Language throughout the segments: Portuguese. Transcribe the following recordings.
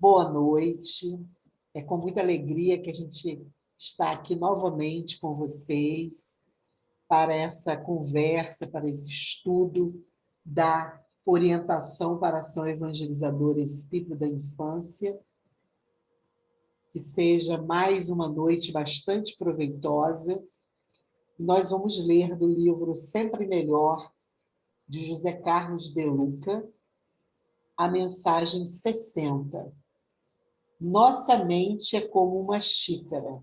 Boa noite. É com muita alegria que a gente está aqui novamente com vocês para essa conversa, para esse estudo da orientação para a ação evangelizadora espírita da infância. Que seja mais uma noite bastante proveitosa. Nós vamos ler do livro Sempre Melhor, de José Carlos de Luca, a mensagem 60. Nossa mente é como uma xícara.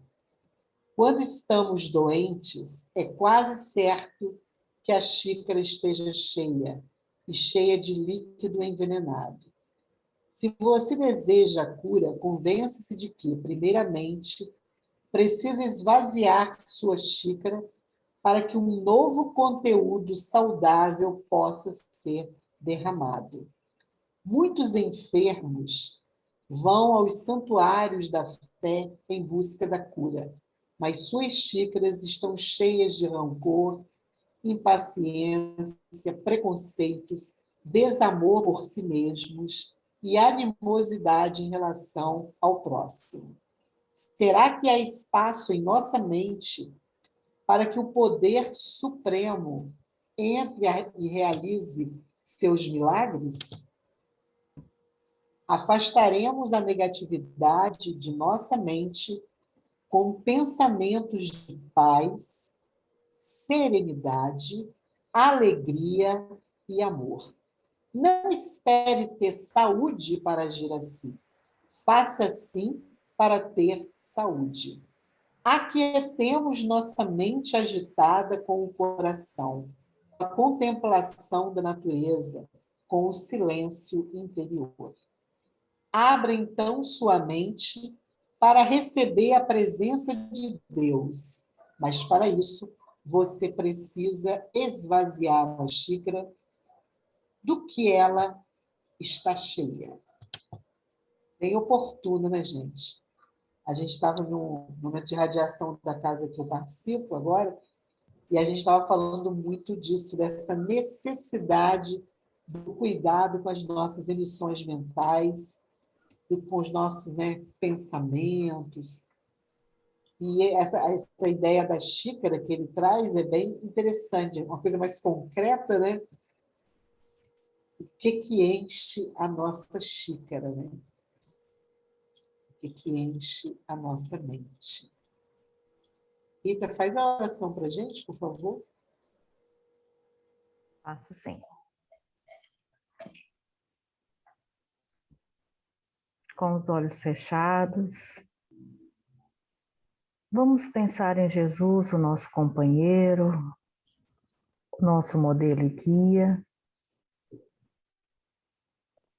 Quando estamos doentes, é quase certo que a xícara esteja cheia, e cheia de líquido envenenado. Se você deseja a cura, convença-se de que, primeiramente, precisa esvaziar sua xícara para que um novo conteúdo saudável possa ser derramado. Muitos enfermos vão aos santuários da fé em busca da cura, mas suas xícaras estão cheias de rancor, impaciência, preconceitos, desamor por si mesmos e animosidade em relação ao próximo. Será que há espaço em nossa mente para que o poder supremo entre e realize seus milagres? Afastaremos a negatividade de nossa mente com pensamentos de paz, serenidade, alegria e amor. Não espere ter saúde para agir assim. Faça assim para ter saúde. Aquietemos nossa mente agitada com o coração, a contemplação da natureza, com o silêncio interior. Abra, então, sua mente para receber a presença de Deus. Mas, para isso, você precisa esvaziar a xícara do que ela está cheia. Bem oportuno, né, gente? A gente estava no momento de radiação da casa que eu participo agora, e a gente estava falando muito disso, dessa necessidade do cuidado com as nossas emissões mentais, e com os nossos, né, pensamentos. E essa ideia da xícara que ele traz é bem interessante, uma coisa mais concreta, né? O que enche a nossa xícara, né? O que enche a nossa mente. Rita, faz a oração para a gente, por favor. Faço sim. Com os olhos fechados, vamos pensar em Jesus, o nosso companheiro, o nosso modelo e guia,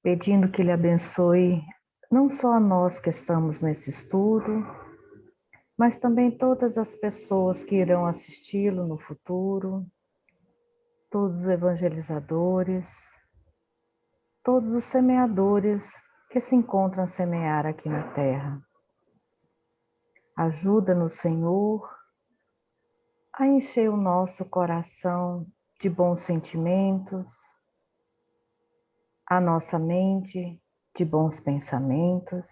pedindo que Ele abençoe não só a nós que estamos nesse estudo, mas também todas as pessoas que irão assisti-lo no futuro, todos os evangelizadores, todos os semeadores que se encontram a semear aqui na Terra. Ajuda-nos, Senhor, a encher o nosso coração de bons sentimentos, a nossa mente de bons pensamentos,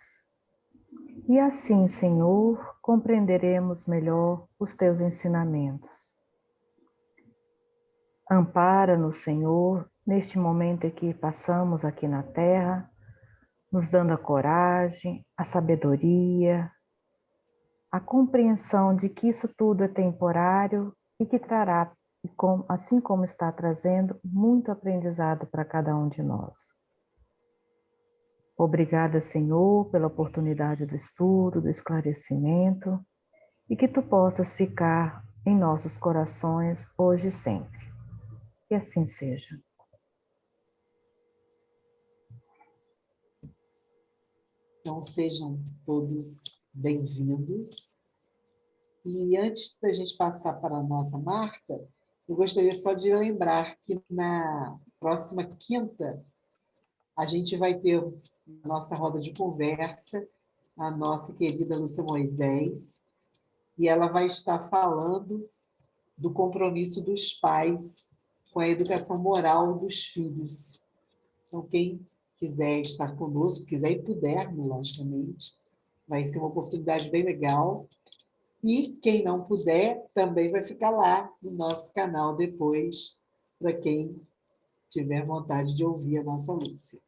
e assim, Senhor, compreenderemos melhor os teus ensinamentos. Ampara-nos, Senhor, neste momento em que passamos aqui na Terra, nos dando a coragem, a sabedoria, a compreensão de que isso tudo é temporário e que trará, assim como está trazendo, muito aprendizado para cada um de nós. Obrigada, Senhor, pela oportunidade do estudo, do esclarecimento, e que Tu possas ficar em nossos corações hoje e sempre. Que assim seja. Então, sejam todos bem-vindos. E antes da gente passar para a nossa Marta, eu gostaria só de lembrar que na próxima quinta a gente vai ter a nossa roda de conversa, a nossa querida Lúcia Moisés, e ela vai estar falando do compromisso dos pais com a educação moral dos filhos. Então, quem quiser estar conosco, quiser e puder, né, logicamente. Vai ser uma oportunidade bem legal. E quem não puder, também vai ficar lá no nosso canal depois, para quem tiver vontade de ouvir a nossa Lúcia.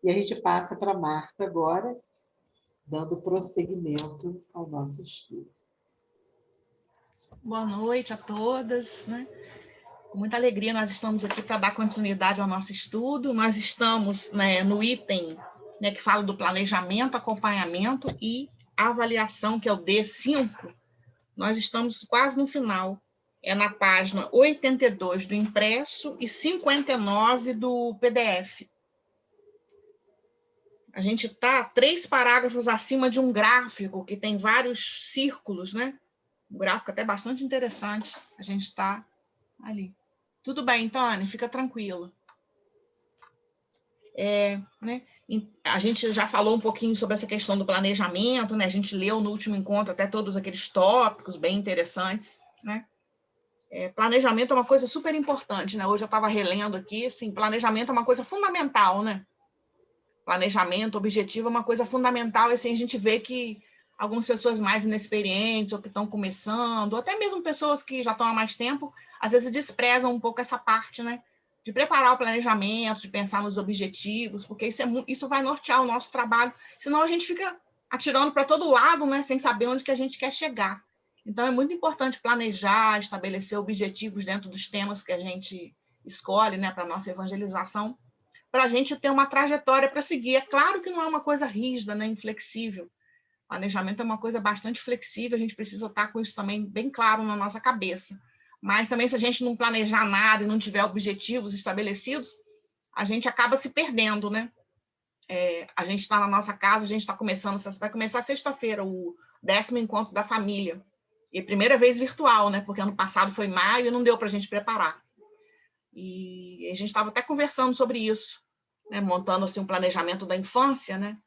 E a gente passa para a Marta agora, dando prosseguimento ao nosso estudo. Boa noite a todas, né? Com muita alegria nós estamos aqui para dar continuidade ao nosso estudo. Nós estamos, né, no item, né, que fala do planejamento, acompanhamento e avaliação, que é o D5. Nós estamos quase no final. É na página 82 do impresso e 59 do PDF. A gente está 3 parágrafos acima de um gráfico que tem vários círculos, né? Um gráfico até bastante interessante. A gente está ali. Tudo bem, Tânia, fica tranquilo. Né? A gente já falou um pouquinho sobre essa questão do planejamento, né? A gente leu no último encontro até todos aqueles tópicos bem interessantes, né? Planejamento é uma coisa super importante, né? Hoje eu estava relendo aqui, assim, planejamento é uma coisa fundamental, né? Planejamento, objetivo é uma coisa fundamental, e assim, a gente vê que algumas pessoas mais inexperientes, ou que estão começando, ou até mesmo pessoas que já estão há mais tempo, às vezes desprezam um pouco essa parte, né? De preparar o planejamento, de pensar nos objetivos, porque isso vai nortear o nosso trabalho, senão a gente fica atirando para todo lado, né? Sem saber onde que a gente quer chegar. Então, é muito importante planejar, estabelecer objetivos dentro dos temas que a gente escolhe, né, para a nossa evangelização, para a gente ter uma trajetória para seguir. É claro que não é uma coisa rígida, né, inflexível. Planejamento é uma coisa bastante flexível, a gente precisa estar com isso também bem claro na nossa cabeça. Mas também, se a gente não planejar nada e não tiver objetivos estabelecidos, a gente acaba se perdendo, né? A gente está na nossa casa, a gente está começando, vai começar sexta-feira o 10º encontro da família. E primeira vez virtual, né? Porque ano passado foi maio e não deu para a gente preparar. E a gente estava até conversando sobre isso, né? Montando assim, um planejamento da infância, né?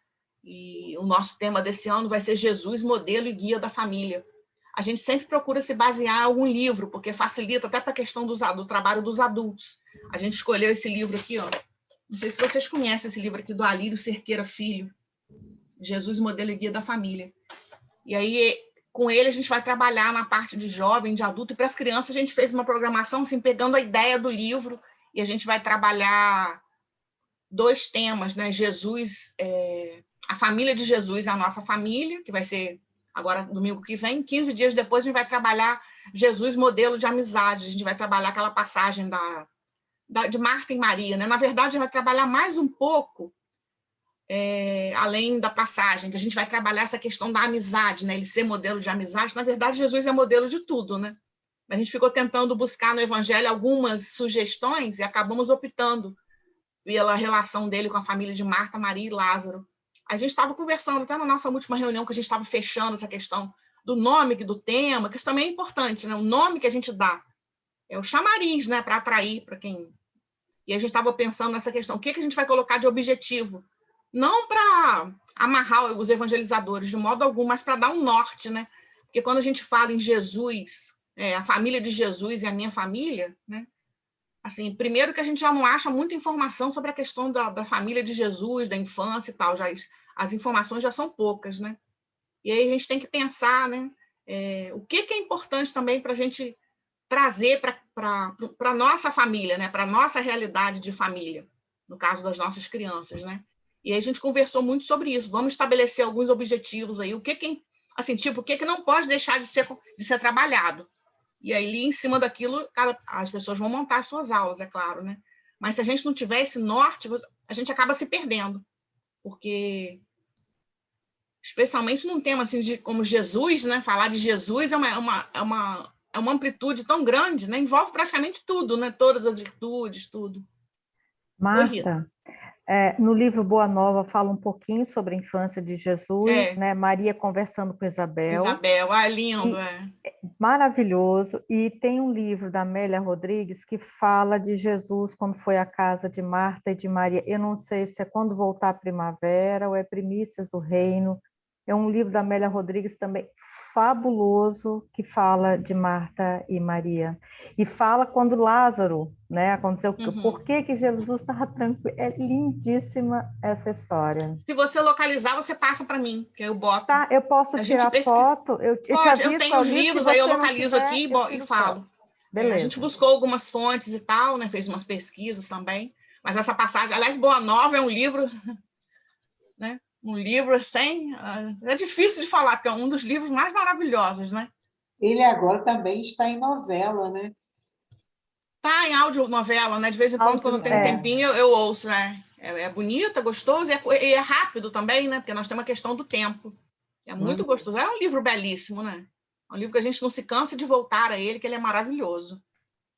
E o nosso tema desse ano vai ser Jesus, modelo e guia da família. A gente sempre procura se basear em algum livro, porque facilita até para a questão do trabalho dos adultos. A gente escolheu esse livro aqui, ó. Não sei se vocês conhecem esse livro aqui, do Alírio Cerqueira Filho, Jesus, modelo e guia da família. E aí, com ele, a gente vai trabalhar na parte de jovem, de adulto, e para as crianças a gente fez uma programação, assim, pegando a ideia do livro, e a gente vai trabalhar 2 temas, né? Jesus, a família de Jesus, a nossa família, que vai ser agora domingo que vem. 15 dias depois a gente vai trabalhar Jesus, modelo de amizade. A gente vai trabalhar aquela passagem de Marta e Maria, né? Na verdade, a gente vai trabalhar mais um pouco, além da passagem, que a gente vai trabalhar essa questão da amizade, né? Ele ser modelo de amizade. Na verdade, Jesus é modelo de tudo, né? A gente ficou tentando buscar no Evangelho algumas sugestões e acabamos optando pela relação dele com a família de Marta, Maria e Lázaro. A gente estava conversando até na nossa última reunião, que a gente estava fechando essa questão do nome, do tema, que isso também é importante, né? O nome que a gente dá é o chamariz, né? Para atrair para quem... E a gente estava pensando nessa questão, o que a gente vai colocar de objetivo? Não para amarrar os evangelizadores, de modo algum, mas para dar um norte, né? Porque quando a gente fala em Jesus, a família de Jesus e a minha família, né? Assim, primeiro que a gente já não acha muita informação sobre a questão da família de Jesus, da infância e tal, as informações já são poucas, né? E aí a gente tem que pensar, né? O que é importante também para a gente trazer para a nossa família, né? Para a nossa realidade de família, no caso das nossas crianças, né? E aí a gente conversou muito sobre isso. Vamos estabelecer alguns objetivos aí. O que não pode deixar de ser trabalhado. E aí, em cima daquilo, as pessoas vão montar as suas aulas, é claro, né? Mas se a gente não tiver esse norte, a gente acaba se perdendo. Porque, especialmente num tema assim, como Jesus, né? Falar de Jesus é uma amplitude tão grande, né? Envolve praticamente tudo, né? Todas as virtudes, tudo. Marta, no livro Boa Nova fala um pouquinho sobre a infância de Jesus, né? Maria conversando com Isabel. Isabel, lindo, Maravilhoso. E tem um livro da Amélia Rodrigues que fala de Jesus quando foi à casa de Marta e de Maria. Eu não sei se é Quando Voltar a Primavera ou é Primícias do Reino. É um livro da Amélia Rodrigues também fabuloso, que fala de Marta e Maria. E fala quando Lázaro, né, aconteceu, por que que Jesus estava tranquilo. É lindíssima essa história. Se você localizar, você passa para mim, que eu boto. Tá, eu posso tirar foto, eu te Pode, eu aviso tenho os ali, livros, se aí eu você não localizo tiver, aqui eu e tiro falo. foto. Beleza. A gente buscou algumas fontes e tal, né? Fez umas pesquisas também. Mas essa passagem, aliás, Boa Nova é um livro, né? Um livro sem... É difícil de falar, porque é um dos livros mais maravilhosos, né? Ele agora também está em novela, né? Tá em audionovela, né? De vez em quando, quando tem um tempinho, eu ouço, né? É bonito, é gostoso e é rápido também, né? Porque nós temos a questão do tempo. É muito gostoso. É um livro belíssimo, né? É um livro que a gente não se cansa de voltar a ele, que ele é maravilhoso.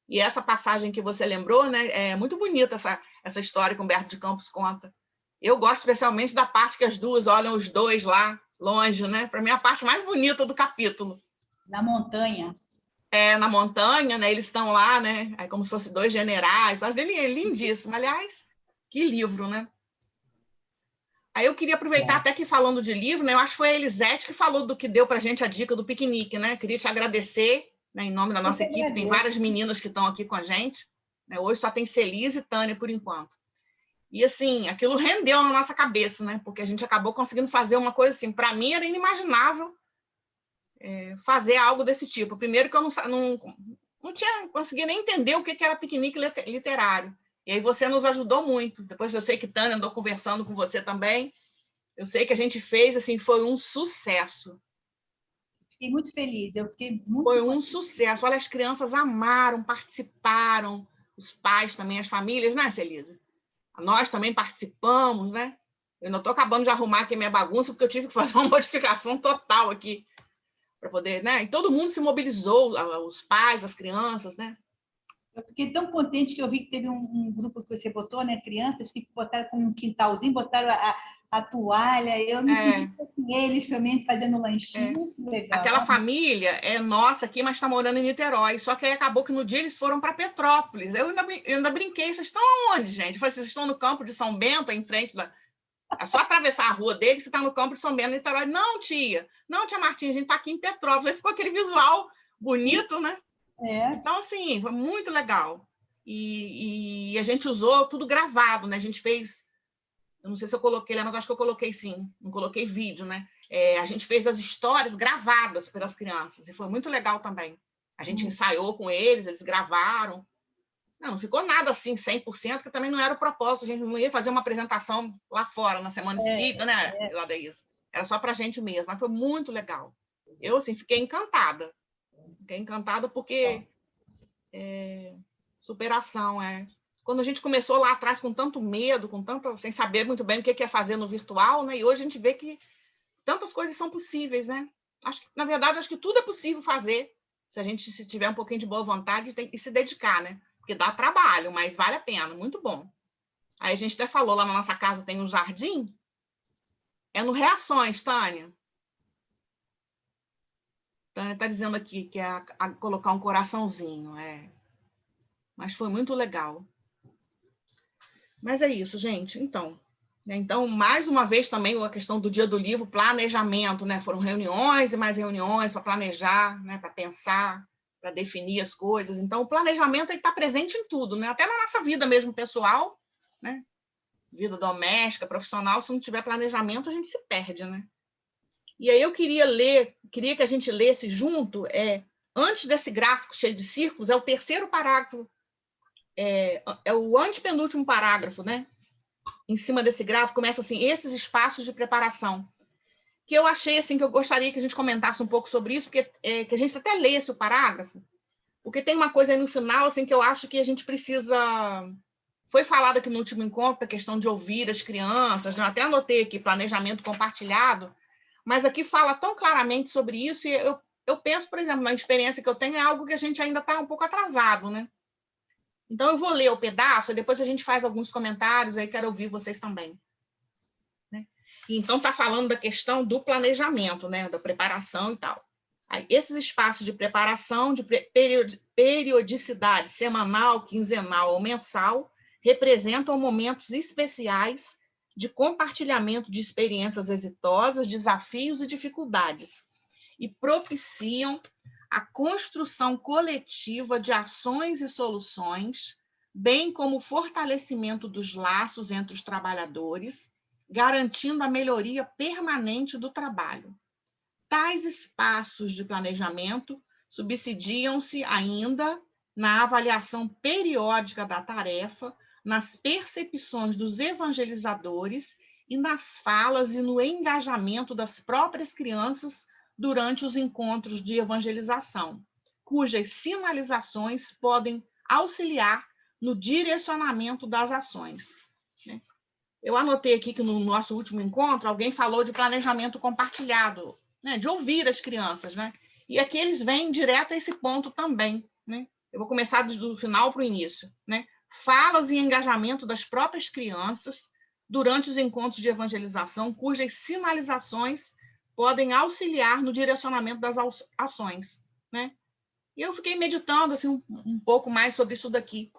E essa passagem que você lembrou, né? É muito bonita essa história que o Humberto de Campos conta. Eu gosto especialmente da parte que as duas olham os dois lá, longe, né? Para mim, é a parte mais bonita do capítulo. Na montanha. Na montanha, né? Eles estão lá, né? É como se fossem dois generais. Ele é lindíssimo. Aliás, que livro, né? Aí eu queria aproveitar, até que falando de livro, né? Eu acho que foi a Elisete que falou do que deu para a gente a dica do piquenique, né? Queria te agradecer, né? Em nome da nossa equipe. Tem várias meninas que estão aqui com a gente, né? Hoje só tem Celise e Tânia, por enquanto. E, assim, aquilo rendeu na nossa cabeça, né? Porque a gente acabou conseguindo fazer uma coisa assim. Para mim, era inimaginável fazer algo desse tipo. Primeiro que eu não tinha conseguido nem entender o que era piquenique literário. E aí você nos ajudou muito. Depois eu sei que Tânia andou conversando com você também. Eu sei que a gente fez, assim, foi um sucesso. Fiquei muito feliz. Eu fiquei muito Foi um sucesso. Olha, as crianças amaram, participaram, os pais também, as famílias, né, Celise? Nós também participamos, né? Eu não estou acabando de arrumar aqui a minha bagunça, porque eu tive que fazer uma modificação total aqui para poder, né? E todo mundo se mobilizou, os pais, as crianças, né? Eu fiquei tão contente que eu vi que teve um grupo que você botou, né? Crianças que botaram com um quintalzinho, botaram a toalha. Eu me senti com eles também fazendo lanchinho. Legal. Aquela família é nossa aqui, mas está morando em Niterói. Só que aí acabou que no dia eles foram para Petrópolis. Eu ainda brinquei. Vocês estão aonde, gente? Eu falei, vocês estão no campo de São Bento, em frente da... É só atravessar a rua deles que está no campo de São Bento, Niterói. Não, tia Martinha, a gente está aqui em Petrópolis. Aí ficou aquele visual bonito, né? Então, assim, foi muito legal. E a gente usou tudo gravado, né? A gente fez... Eu não sei se eu coloquei lá, mas acho que eu coloquei sim. Não coloquei vídeo, né? A gente fez as histórias gravadas pelas crianças. E foi muito legal também. A gente ensaiou com eles, eles gravaram. Não ficou nada assim 100%, porque também não era o propósito. A gente não ia fazer uma apresentação lá fora, na Semana Espírita, né, Ladeísa? Era só para a gente mesmo, mas foi muito legal. Eu, assim, fiquei encantada. Fiquei encantada porque superação, Quando a gente começou lá atrás com tanto medo, sem saber muito bem o que ia fazer no virtual, né? E hoje a gente vê que tantas coisas são possíveis, né? Na verdade, acho que tudo é possível fazer se a gente tiver um pouquinho de boa vontade e se dedicar, né? Porque dá trabalho, mas vale a pena, muito bom. Aí a gente até falou, lá na nossa casa tem um jardim, no Reações, Tânia. Tânia está dizendo aqui que é colocar um coraçãozinho, Mas foi muito legal. Mas é isso, gente. Então, mais uma vez também a questão do Dia do Livro, planejamento, né? Foram reuniões e mais reuniões para planejar, né? Para pensar, para definir as coisas. Então, o planejamento está presente em tudo, né? Até na nossa vida mesmo pessoal, né? Vida doméstica, profissional, se não tiver planejamento, a gente se perde, né? E aí eu queria que a gente lesse junto, antes desse gráfico cheio de círculos, é o terceiro parágrafo, é o antepenúltimo parágrafo, né? Em cima desse gráfico, começa assim, esses espaços de preparação. Que eu achei, assim, que eu gostaria que a gente comentasse um pouco sobre isso, porque que a gente até lesse o parágrafo, porque tem uma coisa aí no final, assim, que eu acho que a gente precisa... Foi falado aqui no último encontro, a questão de ouvir as crianças, né? Eu até anotei aqui, planejamento compartilhado, mas aqui fala tão claramente sobre isso, e eu penso, por exemplo, na experiência que eu tenho, é algo que a gente ainda está um pouco atrasado, né? Então, eu vou ler o pedaço, e depois a gente faz alguns comentários, aí quero ouvir vocês também. Né? Então, está falando da questão do planejamento, né? Da preparação e tal. Aí, esses espaços de preparação, de periodicidade semanal, quinzenal ou mensal, representam momentos especiais de compartilhamento de experiências exitosas, desafios e dificuldades, e propiciam a construção coletiva de ações e soluções, bem como o fortalecimento dos laços entre os trabalhadores, garantindo a melhoria permanente do trabalho. Tais espaços de planejamento subsidiam-se ainda na avaliação periódica da tarefa, nas percepções dos evangelizadores e nas falas e no engajamento das próprias crianças durante os encontros de evangelização, cujas sinalizações podem auxiliar no direcionamento das ações. Eu anotei aqui que no nosso último encontro alguém falou de planejamento compartilhado, né, de ouvir as crianças, né? E aqui eles vêm direto a esse ponto também, né? Eu vou começar do final para o início, né? Falas e engajamento das próprias crianças durante os encontros de evangelização, cujas sinalizações podem auxiliar no direcionamento das ações, né? E eu fiquei meditando assim, um pouco mais sobre isso daqui,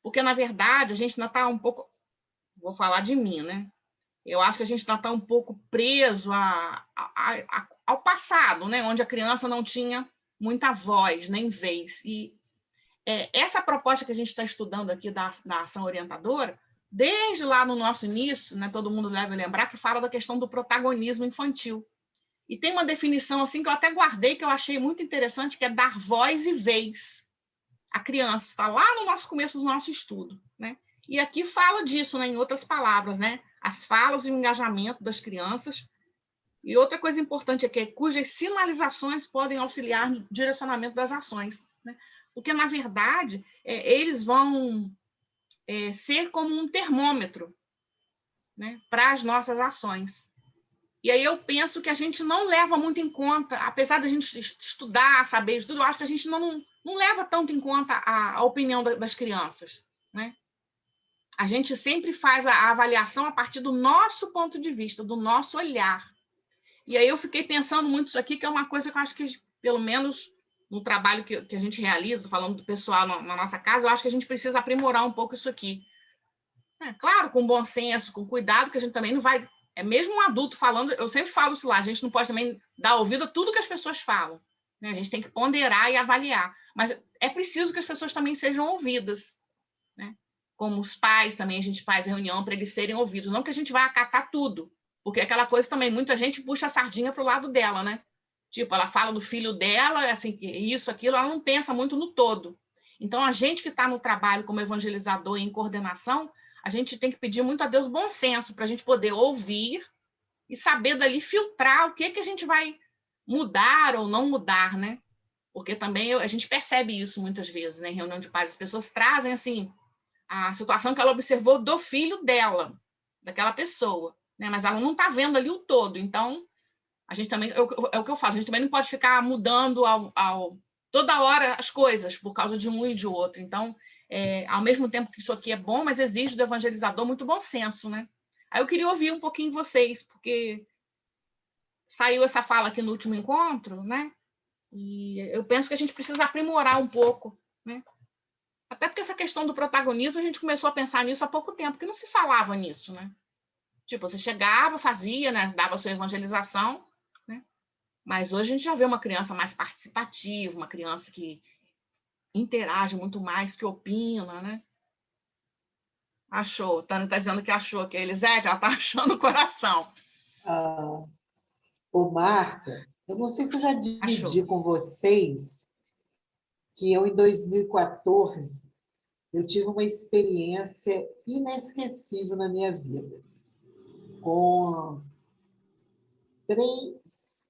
porque, na verdade, a gente ainda está um pouco... Vou falar de mim, né? Eu acho que a gente ainda está um pouco preso ao passado, né? Onde a criança não tinha muita voz, nem vez. E essa proposta que a gente está estudando aqui da ação orientadora, desde lá no nosso início, né, todo mundo deve lembrar que fala da questão do protagonismo infantil. E tem uma definição assim que eu até guardei, que eu achei muito interessante, que é dar voz e vez à criança. Está lá no nosso começo do nosso estudo, né? E aqui fala disso, né, em outras palavras, né? As falas e o engajamento das crianças. E outra coisa importante é que cujas sinalizações podem auxiliar no direcionamento das ações, né? Porque, na verdade, eles vão ser como um termômetro, né, para as nossas ações. E aí eu penso que a gente não leva muito em conta, apesar de a gente estudar, saber de tudo, eu acho que a gente não leva tanto em conta a opinião das crianças, né? A gente sempre faz a avaliação a partir do nosso ponto de vista, do nosso olhar. E aí eu fiquei pensando muito isso aqui, que é uma coisa que eu acho que, pelo menos no trabalho que a gente realiza, falando do pessoal na nossa casa, eu acho que a gente precisa aprimorar um pouco isso aqui. Claro, com bom senso, com cuidado, que a gente também não vai... mesmo um adulto falando, eu sempre falo isso lá, a gente não pode também dar ouvido a tudo que as pessoas falam, né? A gente tem que ponderar e avaliar. Mas é preciso que as pessoas também sejam ouvidas, né? Como os pais também, a gente faz reunião para eles serem ouvidos. Não que a gente vai acatar tudo, porque aquela coisa também, muita gente puxa a sardinha para o lado dela, né? Tipo, ela fala do filho dela, assim, isso, aquilo, ela não pensa muito no todo. Então, a gente que está no trabalho como evangelizador e em coordenação, a gente tem que pedir muito a Deus bom senso para a gente poder ouvir e saber dali filtrar o que a gente vai mudar ou não mudar, né? Porque também a gente percebe isso muitas vezes, né? Em reunião de pais, as pessoas trazem, assim, a situação que ela observou do filho dela, daquela pessoa, né? Mas ela não está vendo ali o todo. Então, a gente também, é o que eu falo, a gente também não pode ficar mudando toda hora as coisas por causa de um e de outro. Então, ao mesmo tempo que isso aqui é bom, mas exige do evangelizador muito bom senso, né? Aí eu queria ouvir um pouquinho vocês, porque saiu essa fala aqui no último encontro, né? E eu penso que a gente precisa aprimorar um pouco, né? Até porque essa questão do protagonismo, a gente começou a pensar nisso há pouco tempo, que não se falava nisso, né? Tipo, você chegava, fazia, né? Dava a sua evangelização, né? Mas hoje a gente já vê uma criança mais participativa, uma criança que interage muito mais, que opina, né? Achou, Tânia está dizendo que achou, que a Elisete, ela está achando o coração. Ô, Marta, eu não sei se eu já dividi com vocês que eu, em 2014, eu tive uma experiência inesquecível na minha vida. Com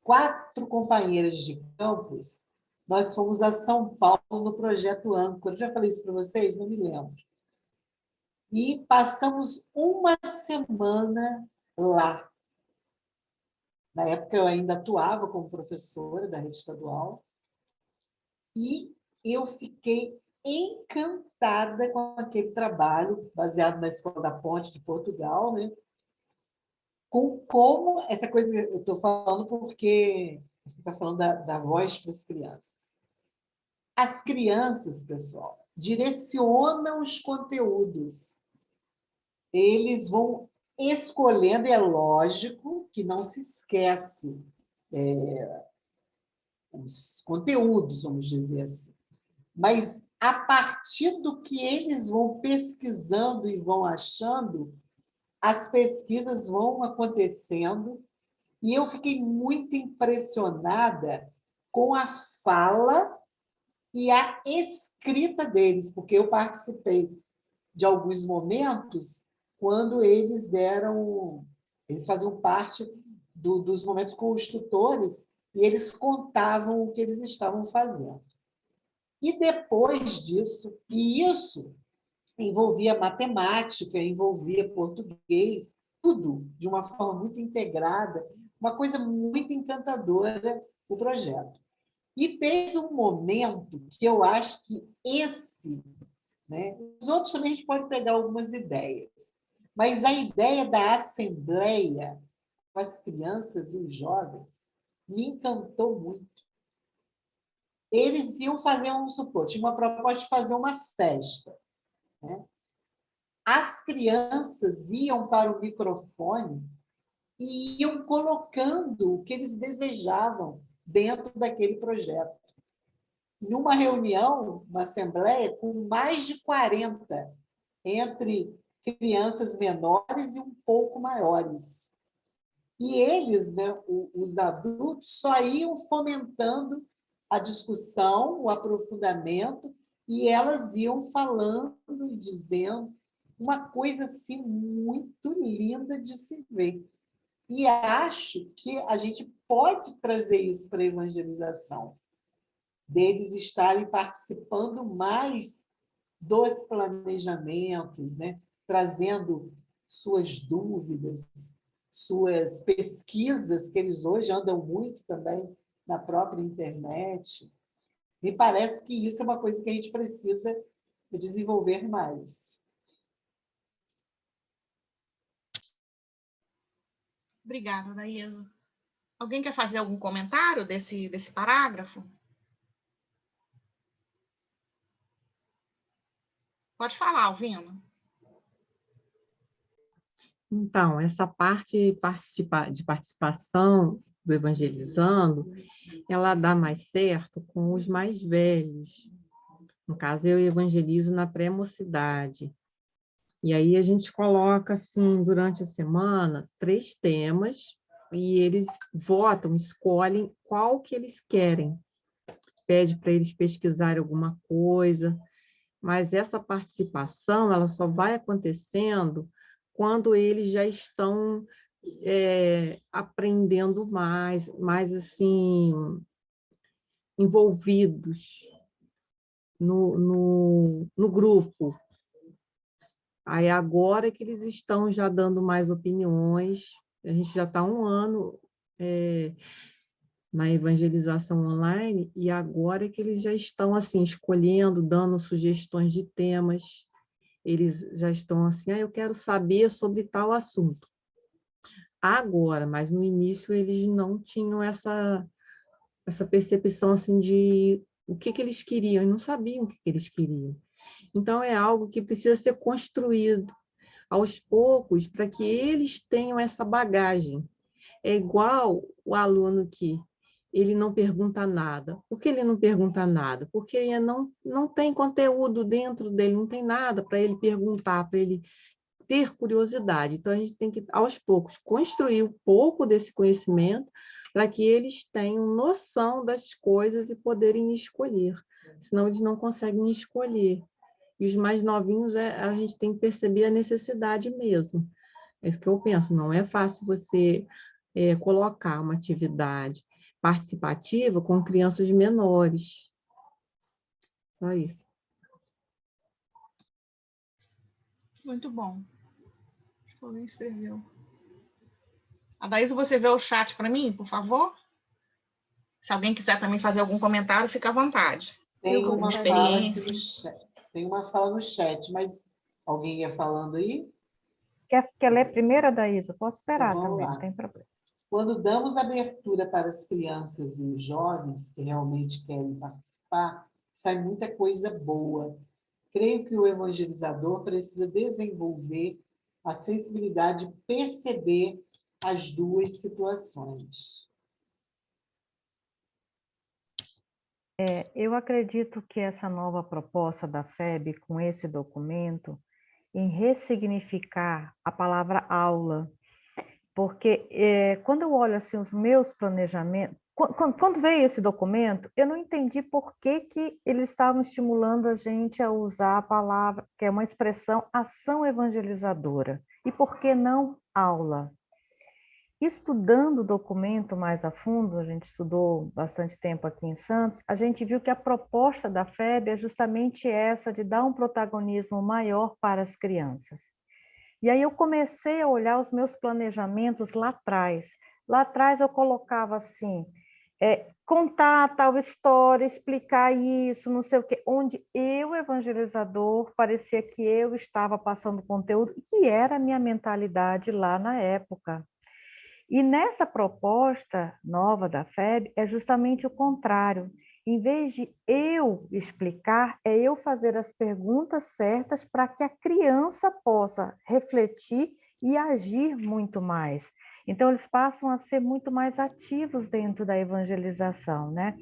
4 companheiras de campus, nós fomos a São Paulo no projeto Âncora. Já falei isso para vocês? Não me lembro. E passamos uma semana lá. Na época, eu ainda atuava como professora da rede estadual. E eu fiquei encantada com aquele trabalho, baseado na Escola da Ponte de Portugal, né? Com como essa coisa, eu estou falando porque você está falando da voz para as crianças. As crianças, pessoal, direcionam os conteúdos. Eles vão escolhendo, é lógico que não se esquece os conteúdos, vamos dizer assim. Mas, a partir do que eles vão pesquisando e vão achando, as pesquisas vão acontecendo, e eu fiquei muito impressionada com a fala e a escrita deles, porque eu participei de alguns momentos quando eles faziam parte dos momentos com os tutores, e eles contavam o que eles estavam fazendo. E depois disso, e isso envolvia matemática, envolvia português, tudo de uma forma muito integrada, uma coisa muito encantadora, o projeto. E teve um momento que eu acho que esse, né? Os outros também a gente pode pegar algumas ideias, mas a ideia da assembleia com as crianças e os jovens me encantou muito. Eles iam fazer, vamos supor, tinha uma proposta de fazer uma festa, né? As crianças iam para o microfone e iam colocando o que eles desejavam dentro daquele projeto. Numa reunião, uma assembleia, com mais de 40, entre crianças menores e um pouco maiores. E eles, né, os adultos, só iam fomentando a discussão, o aprofundamento, e elas iam falando e dizendo uma coisa assim, muito linda de se ver. E acho que a gente pode trazer isso para a evangelização, deles estarem participando mais dos planejamentos, né? Trazendo suas dúvidas, suas pesquisas, que eles hoje andam muito também na própria internet. Me parece que isso é uma coisa que a gente precisa desenvolver mais. Obrigada, Daísa. Alguém quer fazer algum comentário desse parágrafo? Pode falar, Alvino. Então, essa parte de participação do evangelizando, ela dá mais certo com os mais velhos. No caso, eu evangelizo na pré-mocidade. E aí a gente coloca, assim, durante a semana, 3 temas, e eles votam, escolhem qual que eles querem. Pede para eles pesquisarem alguma coisa, mas essa participação, ela só vai acontecendo quando eles já estão aprendendo mais assim, envolvidos no grupo. Aí agora que eles estão já dando mais opiniões, a gente já está 1 ano na evangelização online, e agora é que eles já estão assim, escolhendo, dando sugestões de temas, eles já estão assim, eu quero saber sobre tal assunto. Agora, mas no início eles não tinham essa percepção assim de o que eles queriam, e não sabiam o que eles queriam. Então, é algo que precisa ser construído aos poucos para que eles tenham essa bagagem. É igual o aluno que ele não pergunta nada. Por que ele não pergunta nada? Porque ele não tem conteúdo dentro dele, não tem nada para ele perguntar, para ele ter curiosidade. Então, a gente tem que, aos poucos, construir um pouco desse conhecimento para que eles tenham noção das coisas e poderem escolher. Senão, eles não conseguem escolher. E os mais novinhos, a gente tem que perceber a necessidade mesmo. É isso que eu penso. Não é fácil você colocar uma atividade participativa com crianças menores. Só isso. Muito bom. Acho que alguém escreveu. A Daísa, você vê o chat para mim, por favor? Se alguém quiser também fazer algum comentário, fica à vontade. Tem uma fala no chat, mas alguém ia falando aí? Quer ler primeiro, Daísa? Posso esperar então, também, lá. não tem problema. Quando damos abertura para as crianças e os jovens que realmente querem participar, sai muita coisa boa. Creio que o evangelizador precisa desenvolver a sensibilidade de perceber as duas situações. Eu acredito que essa nova proposta da FEB, com esse documento, em ressignificar a palavra aula, porque quando eu olho assim, os meus planejamentos, quando veio esse documento, eu não entendi por que eles estavam estimulando a gente a usar a palavra, que é uma expressão, ação evangelizadora, e por que não aula? Estudando o documento mais a fundo, a gente estudou bastante tempo aqui em Santos, a gente viu que a proposta da FEB é justamente essa, de dar um protagonismo maior para as crianças. E aí eu comecei a olhar os meus planejamentos lá atrás. Lá atrás eu colocava assim, contar tal história, explicar isso, não sei o quê, onde eu, evangelizador, parecia que eu estava passando conteúdo, que era a minha mentalidade lá na época. E nessa proposta nova da FEB é justamente o contrário. Em vez de eu explicar, é eu fazer as perguntas certas para que a criança possa refletir e agir muito mais. Então, eles passam a ser muito mais ativos dentro da evangelização, né?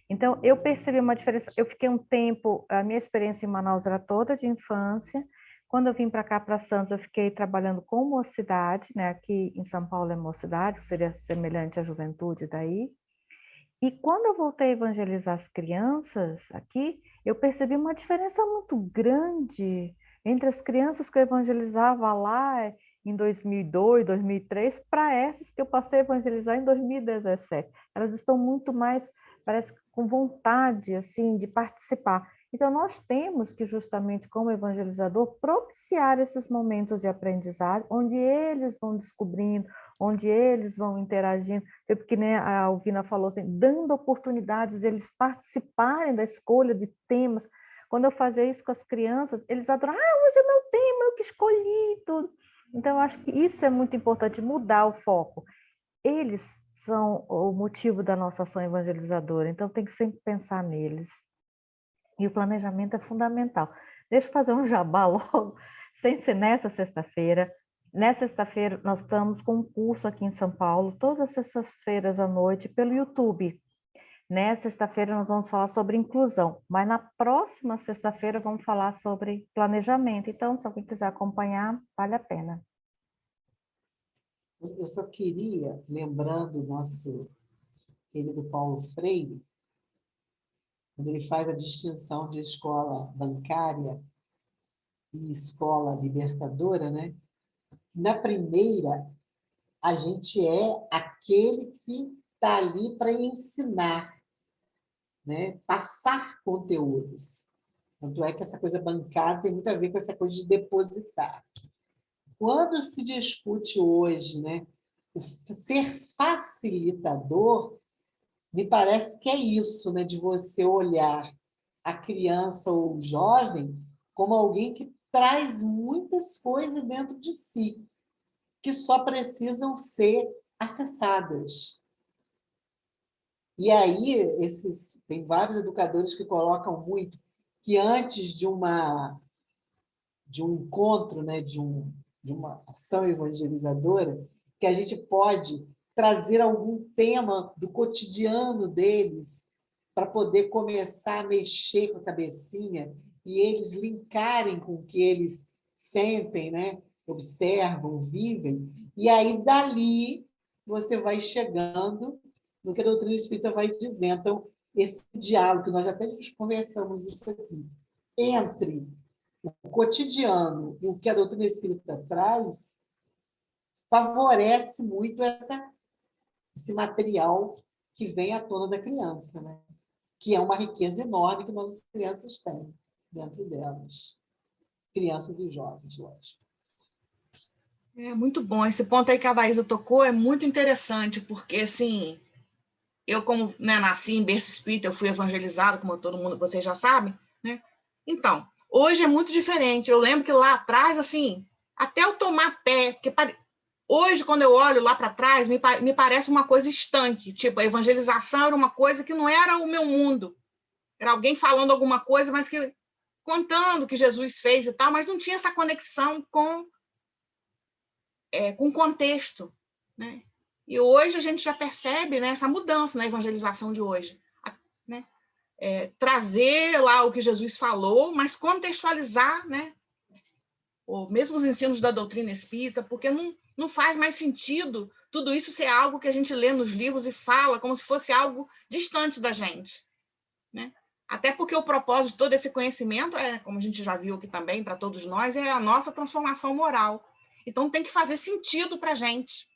Então, eu percebi uma diferença. Eu fiquei um tempo, a minha experiência em Manaus era toda de infância. Quando eu vim para cá, para Santos, eu fiquei trabalhando com mocidade, né? Aqui em São Paulo é mocidade, que seria semelhante à juventude daí. E quando eu voltei a evangelizar as crianças aqui, eu percebi uma diferença muito grande entre as crianças que eu evangelizava lá em 2002, 2003, para essas que eu passei a evangelizar em 2017. Elas estão muito mais, parece, com vontade assim, de participar. Então, nós temos que, justamente como evangelizador, propiciar esses momentos de aprendizagem, onde eles vão descobrindo, onde eles vão interagindo, porque né, a Alvina falou assim, dando oportunidades de eles participarem da escolha de temas. Quando eu fazia isso com as crianças, eles adoravam, hoje é meu tema, eu que escolhi tudo. Então, eu acho que isso é muito importante, mudar o foco. Eles são o motivo da nossa ação evangelizadora, então tem que sempre pensar neles. E o planejamento é fundamental. Deixa eu fazer um jabá logo, sem ser nessa sexta-feira. Nessa sexta-feira, nós estamos com um curso aqui em São Paulo, todas as sextas-feiras à noite, pelo YouTube. Nessa sexta-feira, nós vamos falar sobre inclusão, mas na próxima sexta-feira, vamos falar sobre planejamento. Então, se alguém quiser acompanhar, vale a pena. Eu só queria, lembrando o nosso querido Paulo Freire, quando ele faz a distinção de escola bancária e escola libertadora, né? Na primeira, a gente é aquele que está ali para ensinar, né? Passar conteúdos. Tanto é que essa coisa bancária tem muito a ver com essa coisa de depositar. Quando se discute hoje, né, o ser facilitador, me parece que é isso, né, de você olhar a criança ou o jovem como alguém que traz muitas coisas dentro de si, que só precisam ser acessadas. E aí, tem vários educadores que colocam muito que antes de um encontro, né, de uma ação evangelizadora, que a gente pode trazer algum tema do cotidiano deles para poder começar a mexer com a cabecinha e eles linkarem com o que eles sentem, né? Observam, vivem, e aí, dali, você vai chegando no que a doutrina espírita vai dizendo. Então, esse diálogo, que nós até conversamos isso aqui, entre o cotidiano e o que a doutrina espírita traz, favorece muito esse material que vem à tona da criança, né? Que é uma riqueza enorme que nossas crianças têm dentro delas. Crianças e jovens, lógico. É muito bom. Esse ponto aí que a Daísa tocou é muito interessante, porque, assim, eu, como né, nasci em berço espírita, eu fui evangelizado, como todo mundo, vocês já sabem, né? Então, hoje é muito diferente. Eu lembro que lá atrás, assim, até eu tomar pé, porque hoje, quando eu olho lá para trás, me parece uma coisa estanque. Tipo, a evangelização era uma coisa que não era o meu mundo. Era alguém falando alguma coisa, mas que contando o que Jesus fez e tal, mas não tinha essa conexão com com contexto, né? E hoje a gente já percebe, né, essa mudança na evangelização de hoje, né? Trazer lá o que Jesus falou, mas contextualizar, né, ou mesmo os ensinos da doutrina espírita, porque não faz mais sentido tudo isso ser algo que a gente lê nos livros e fala como se fosse algo distante da gente, né? Até porque o propósito de todo esse conhecimento como a gente já viu aqui também, para todos nós, é a nossa transformação moral. Então tem que fazer sentido para a gente.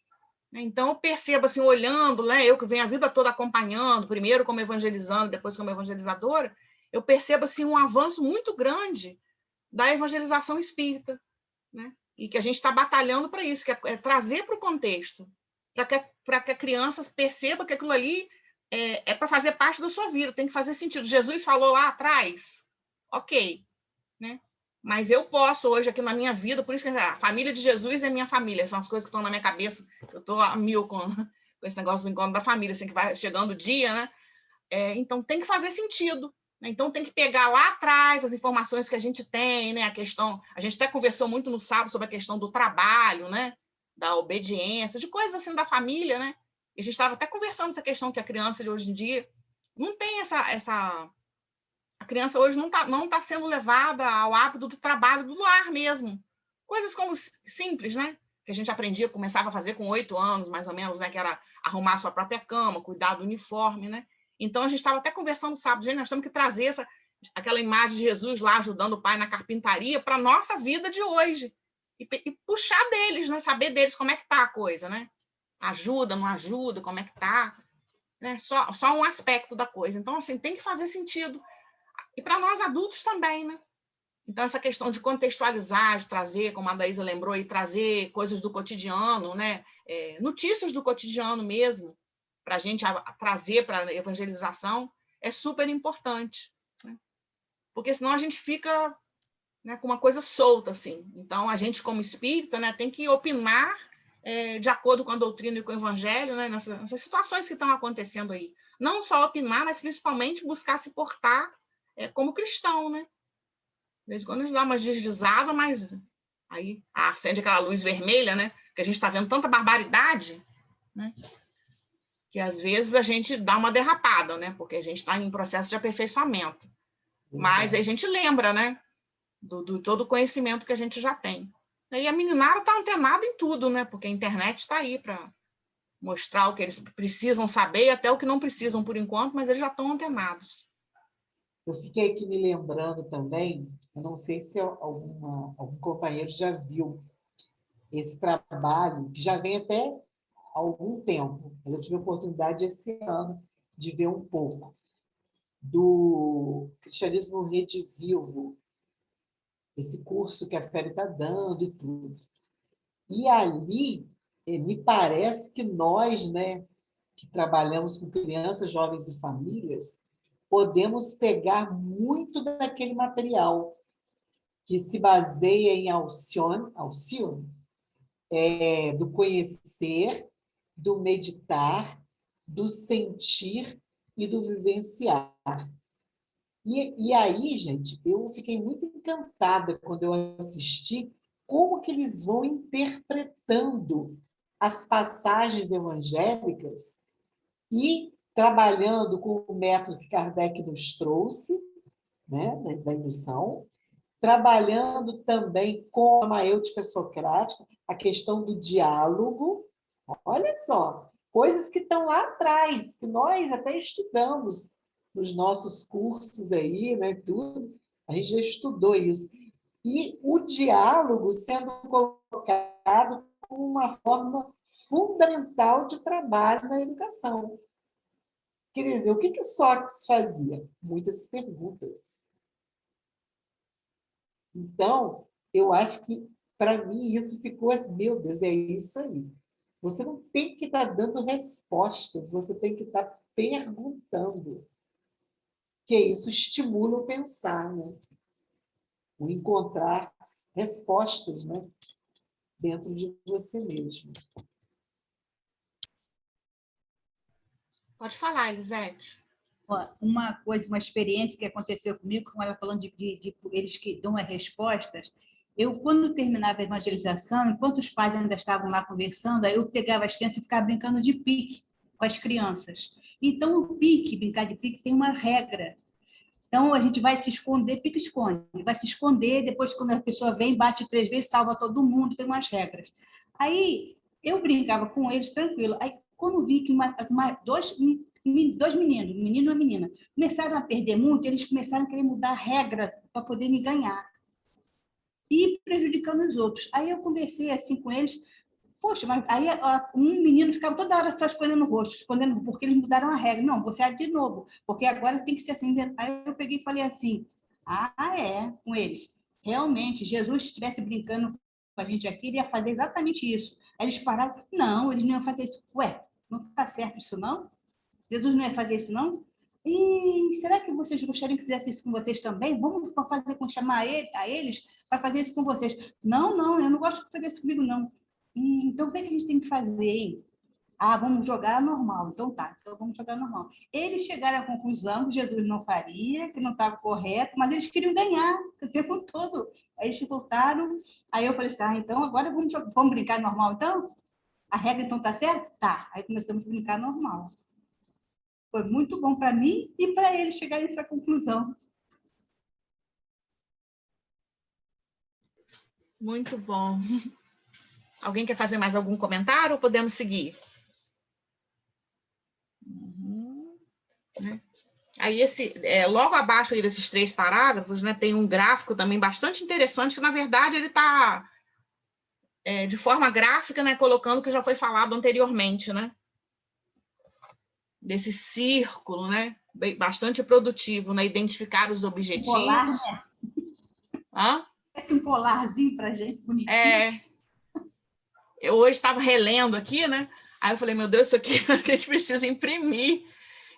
Então eu percebo, assim, olhando, né, eu que venho a vida toda acompanhando, primeiro como evangelizando, depois como evangelizadora, eu percebo, assim, um avanço muito grande da evangelização espírita, né? E que a gente está batalhando para isso, que é trazer para o contexto, para que a criança perceba que aquilo ali é para fazer parte da sua vida, tem que fazer sentido. Jesus falou lá atrás, ok, né? Mas eu posso hoje aqui na minha vida, por isso que a família de Jesus é minha família, são as coisas que estão na minha cabeça, eu estou a mil com esse negócio do encontro da família, assim, que vai chegando o dia, né? Então tem que fazer sentido. Então tem que pegar lá atrás as informações que a gente tem, né? A gente até conversou muito no sábado sobre a questão do trabalho, né? Da obediência, de coisas assim da família, né? E a gente estava até conversando essa questão que a criança de hoje em dia não tem a criança hoje não tá sendo levada ao hábito do trabalho do lar mesmo. Coisas como simples, né? Que a gente aprendia, começava a fazer com 8 anos, mais ou menos, né? Que era arrumar a sua própria cama, cuidar do uniforme, né? Então, a gente estava até conversando sábado, gente, nós temos que trazer aquela imagem de Jesus lá ajudando o pai na carpintaria para a nossa vida de hoje. E puxar deles, né? Saber deles como é que está a coisa, né? Ajuda, não ajuda, como é que está. Né? Só um aspecto da coisa. Então, assim, tem que fazer sentido. E para nós adultos também, né? Então, essa questão de contextualizar, de trazer, como a Daísa lembrou, e trazer coisas do cotidiano, né? Notícias do cotidiano mesmo, para a gente trazer para a evangelização, é super importante. Né? Porque senão a gente fica, né, com uma coisa solta, assim. Então, a gente, como espírita, né, tem que opinar de acordo com a doutrina e com o evangelho, né, nessas situações que estão acontecendo aí. Não só opinar, mas principalmente buscar se portar como cristão, né? De vez em quando a gente dá uma deslizada, mas aí acende aquela luz vermelha, né? Que a gente está vendo tanta barbaridade, né? Que às vezes a gente dá uma derrapada, né? Porque a gente está em processo de aperfeiçoamento. Mas aí a gente lembra, né? Do todo o conhecimento que a gente já tem. E a meninada está antenada em tudo, né? Porque a internet está aí para mostrar o que eles precisam saber e até o que não precisam por enquanto, mas eles já estão antenados. Eu fiquei aqui me lembrando também, eu não sei se algum companheiro já viu esse trabalho, que já vem até há algum tempo, mas eu tive a oportunidade esse ano de ver um pouco, do Cristianismo Redivivo, esse curso que a Féria está dando e tudo. E ali, me parece que nós, né, que trabalhamos com crianças, jovens e famílias, podemos pegar muito daquele material que se baseia em Alcione, do conhecer, do meditar, do sentir e do vivenciar. E aí, gente, eu fiquei muito encantada quando eu assisti como que eles vão interpretando as passagens evangélicas e trabalhando com o método que Kardec nos trouxe, né, da indução, trabalhando também com a maêutica socrática, a questão do diálogo. Olha só, coisas que estão lá atrás, que nós até estudamos nos nossos cursos aí, né, tudo, a gente já estudou isso. E o diálogo sendo colocado como uma forma fundamental de trabalho na educação. Quer dizer, o que Sócrates fazia? Muitas perguntas. Então, eu acho que, para mim, isso ficou assim, meu Deus, é isso aí. Você não tem que estar dando respostas, você tem que estar perguntando. Que isso estimula o pensar, né? O encontrar respostas, né? Dentro de você mesmo. Pode falar, Elisete. Uma coisa, uma experiência que aconteceu comigo, como ela falando de eles que dão as respostas, Eu, quando terminava a evangelização, enquanto os pais ainda estavam lá conversando, aí eu pegava as crianças e ficava brincando de pique com as crianças. Então, o pique, brincar de pique, tem uma regra. Então, a gente vai se esconder, pique-esconde. Vai se esconder, depois, quando a pessoa vem, bate 3 vezes, salva todo mundo, tem umas regras. Aí, eu brincava com eles, tranquilo. Aí, quando vi que dois meninos, um menino e uma menina, começaram a perder muito, eles começaram a querer mudar a regra para poder me ganhar. E prejudicando os outros. Aí, eu conversei assim com eles. Poxa, mas aí um menino ficava toda hora só escondendo o rosto, escondendo, porque eles mudaram a regra. Não, você é de novo, porque agora tem que ser assim. Aí eu peguei e falei assim, com eles. Realmente, Jesus estivesse brincando com a gente aqui, ele ia fazer exatamente isso. Aí eles pararam, não, eles não iam fazer isso. Ué, não está certo isso não? Jesus não ia fazer isso não? E será que vocês gostariam que fizesse isso com vocês também? Vamos chamar a eles para fazer isso com vocês. Não, não, eu não gosto de fazer isso comigo, não. Então, o que a gente tem que fazer, hein? Vamos jogar normal. Então, tá. Então, vamos jogar normal. Eles chegaram à conclusão que Jesus não faria, que não estava correto, mas eles queriam ganhar o tempo todo. Aí eles voltaram. Aí eu falei assim, então agora vamos brincar normal, então? A regra, então, tá certa? Tá. Aí começamos a brincar normal. Foi muito bom para mim e para eles chegarem a essa conclusão. Muito bom. Alguém quer fazer mais algum comentário ou podemos seguir? Aí, logo abaixo aí desses 3 parágrafos, né, tem um gráfico também bastante interessante, que, na verdade, ele está, de forma gráfica, né, colocando o que já foi falado anteriormente, né? Desse círculo, né? Bastante produtivo, né? Identificar os objetivos. Polar, né? Parece um polarzinho para a gente, bonitinho. Eu hoje estava relendo aqui, né? Aí eu falei, meu Deus, isso aqui a gente precisa imprimir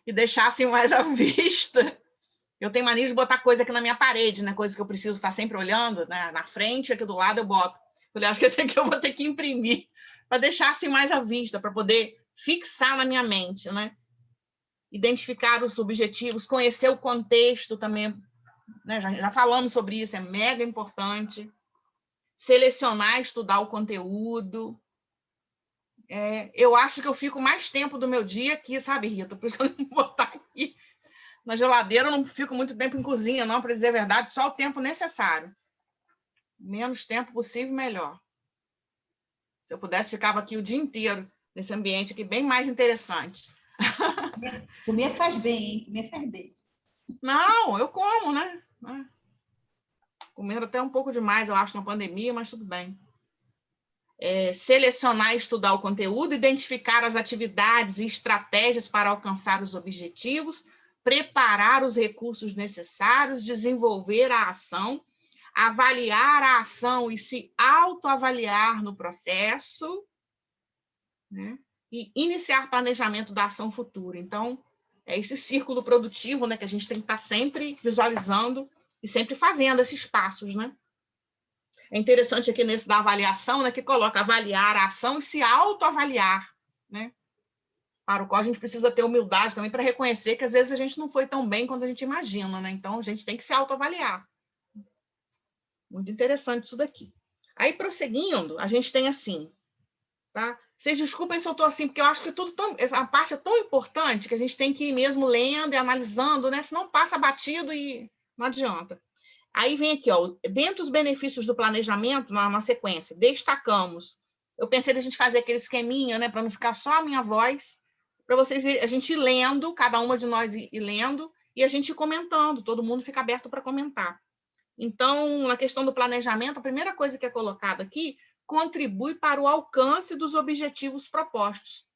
e deixar assim mais à vista. Eu tenho mania de botar coisa aqui na minha parede, né? Coisa que eu preciso estar sempre olhando, né? Na frente, aqui do lado eu boto. Eu falei, acho que esse aqui eu vou ter que imprimir para deixar assim mais à vista, para poder fixar na minha mente, né? Identificar os objetivos, conhecer o contexto também, né? Já falamos sobre isso, é mega importante. Selecionar, estudar o conteúdo. Eu acho que eu fico mais tempo do meu dia aqui, sabe, Rita? Por isso eu não vou botar aqui na geladeira, eu não fico muito tempo em cozinha, não, para dizer a verdade, só o tempo necessário. Menos tempo possível, melhor. Se eu pudesse, ficava aqui o dia inteiro, nesse ambiente aqui, bem mais interessante. Comer faz bem, hein? Comer faz bem. Não, eu como, né? Comendo até um pouco demais, eu acho, na pandemia, mas tudo bem. Selecionar e estudar o conteúdo, identificar as atividades e estratégias para alcançar os objetivos, preparar os recursos necessários, desenvolver a ação, avaliar a ação e se autoavaliar no processo, né? E iniciar planejamento da ação futura. Então, é esse círculo produtivo, né, que a gente tem que estar sempre visualizando e sempre fazendo esses passos, né? É interessante aqui nesse da avaliação, né, que coloca avaliar a ação e se autoavaliar, né? Para o qual a gente precisa ter humildade também para reconhecer que às vezes a gente não foi tão bem quanto a gente imagina, né? Então a gente tem que se autoavaliar. Muito interessante isso daqui. Aí, prosseguindo, a gente tem assim, tá? Vocês desculpem se eu estou assim, porque eu acho que essa parte é tão importante que a gente tem que ir mesmo lendo e analisando, né? Senão passa batido e não adianta. Aí vem aqui, ó, dentre os benefícios do planejamento, na sequência, destacamos. Eu pensei a gente fazer aquele esqueminha, né, para não ficar só a minha voz, para vocês, a gente ir lendo, cada uma de nós ir lendo, e a gente ir comentando, todo mundo fica aberto para comentar. Então, na questão do planejamento, a primeira coisa que é colocada aqui, contribui para o alcance dos objetivos propostos.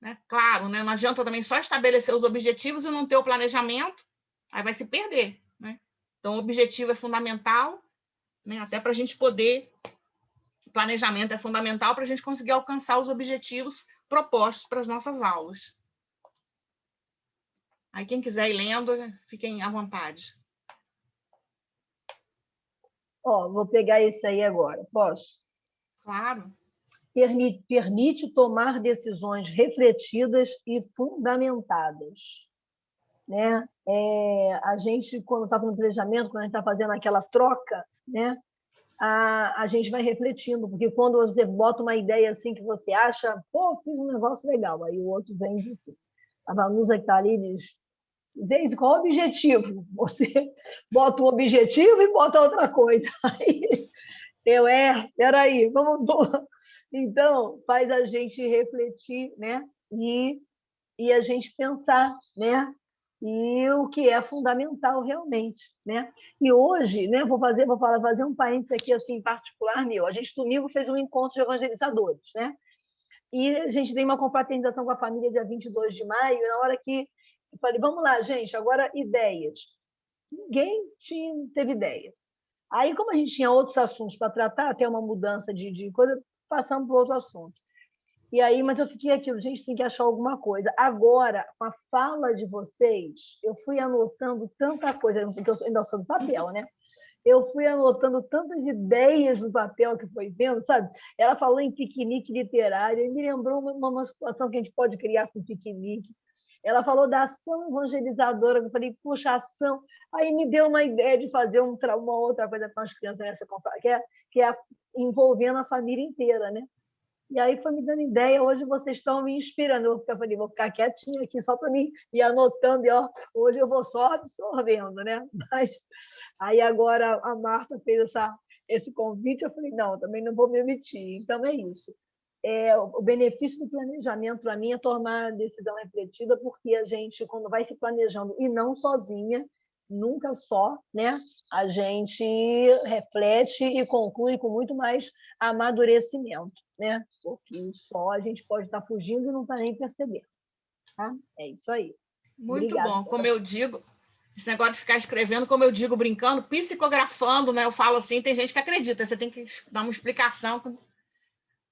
Né? Claro, né, não adianta também só estabelecer os objetivos e não ter o planejamento, aí vai se perder, né? Então, o objetivo é fundamental, né? Até para a gente poder... Planejamento é fundamental para a gente conseguir alcançar os objetivos propostos para as nossas aulas. Aí, quem quiser ir lendo, fiquem à vontade. Vou pegar esse aí agora, posso? Claro. Permite tomar decisões refletidas e fundamentadas. Né? A gente, quando está no planejamento, quando a gente está fazendo aquela troca, né? a gente vai refletindo, porque quando você bota uma ideia assim que você acha, pô, fiz um negócio legal, aí o outro vem e diz assim, a Vanusa que está ali diz, desde qual o objetivo? Você bota um objetivo e bota outra coisa. Aí peraí, vamos... Então, faz a gente refletir, né? E a gente pensar, né? E o que é fundamental realmente, né? E hoje, né, fazer um parênteses aqui assim, em particular meu. A gente domingo fez um encontro de evangelizadores, né? E a gente tem uma confraternização com a família dia 22 de maio, na hora que eu falei, vamos lá, gente, agora ideias. Ninguém teve ideia. Aí, como a gente tinha outros assuntos para tratar, até uma mudança de coisa, passamos para outro assunto. E aí, mas eu fiquei aquilo, gente, tem que achar alguma coisa. Agora, com a fala de vocês, eu fui anotando tanta coisa, porque eu ainda sou do papel, né? Eu fui anotando tantas ideias no papel que foi vendo, sabe? Ela falou em piquenique literário, e me lembrou uma situação que a gente pode criar com piquenique. Ela falou da ação evangelizadora, eu falei, puxa, ação. Aí me deu uma ideia de fazer uma outra coisa com as crianças nessa que é envolvendo a família inteira, né? E aí foi me dando ideia, hoje vocês estão me inspirando. Eu falei, vou ficar quietinha aqui só para mim ir anotando, e ó, hoje eu vou só absorvendo, né? Mas aí agora a Marta fez esse convite, eu falei, não, também não vou me omitir. Então é isso. O benefício do planejamento, para mim, é tomar a decisão refletida, porque a gente, quando vai se planejando, e não sozinha, nunca só, né? A gente reflete e conclui com muito mais amadurecimento, né? Porque só a gente pode estar fugindo e não está nem percebendo. Tá? É isso aí. Muito Obrigada. bom. Como eu digo, esse negócio de ficar escrevendo, como eu digo, brincando, psicografando, né? Eu falo assim, tem gente que acredita, você tem que dar uma explicação,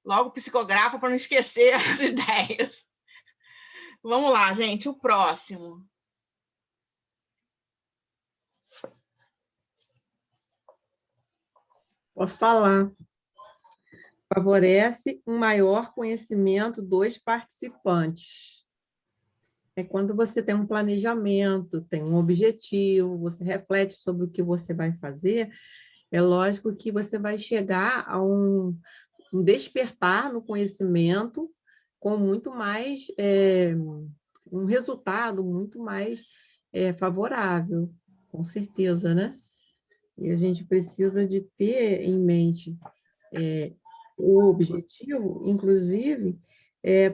logo psicografa para não esquecer as ideias. Vamos lá, gente, o próximo. Posso falar. Favorece um maior conhecimento dos participantes. É quando você tem um planejamento, tem um objetivo, você reflete sobre o que você vai fazer, é lógico que você vai chegar a um despertar no conhecimento com muito mais, um resultado muito mais favorável, com certeza, né? E a gente precisa de ter em mente o objetivo, inclusive,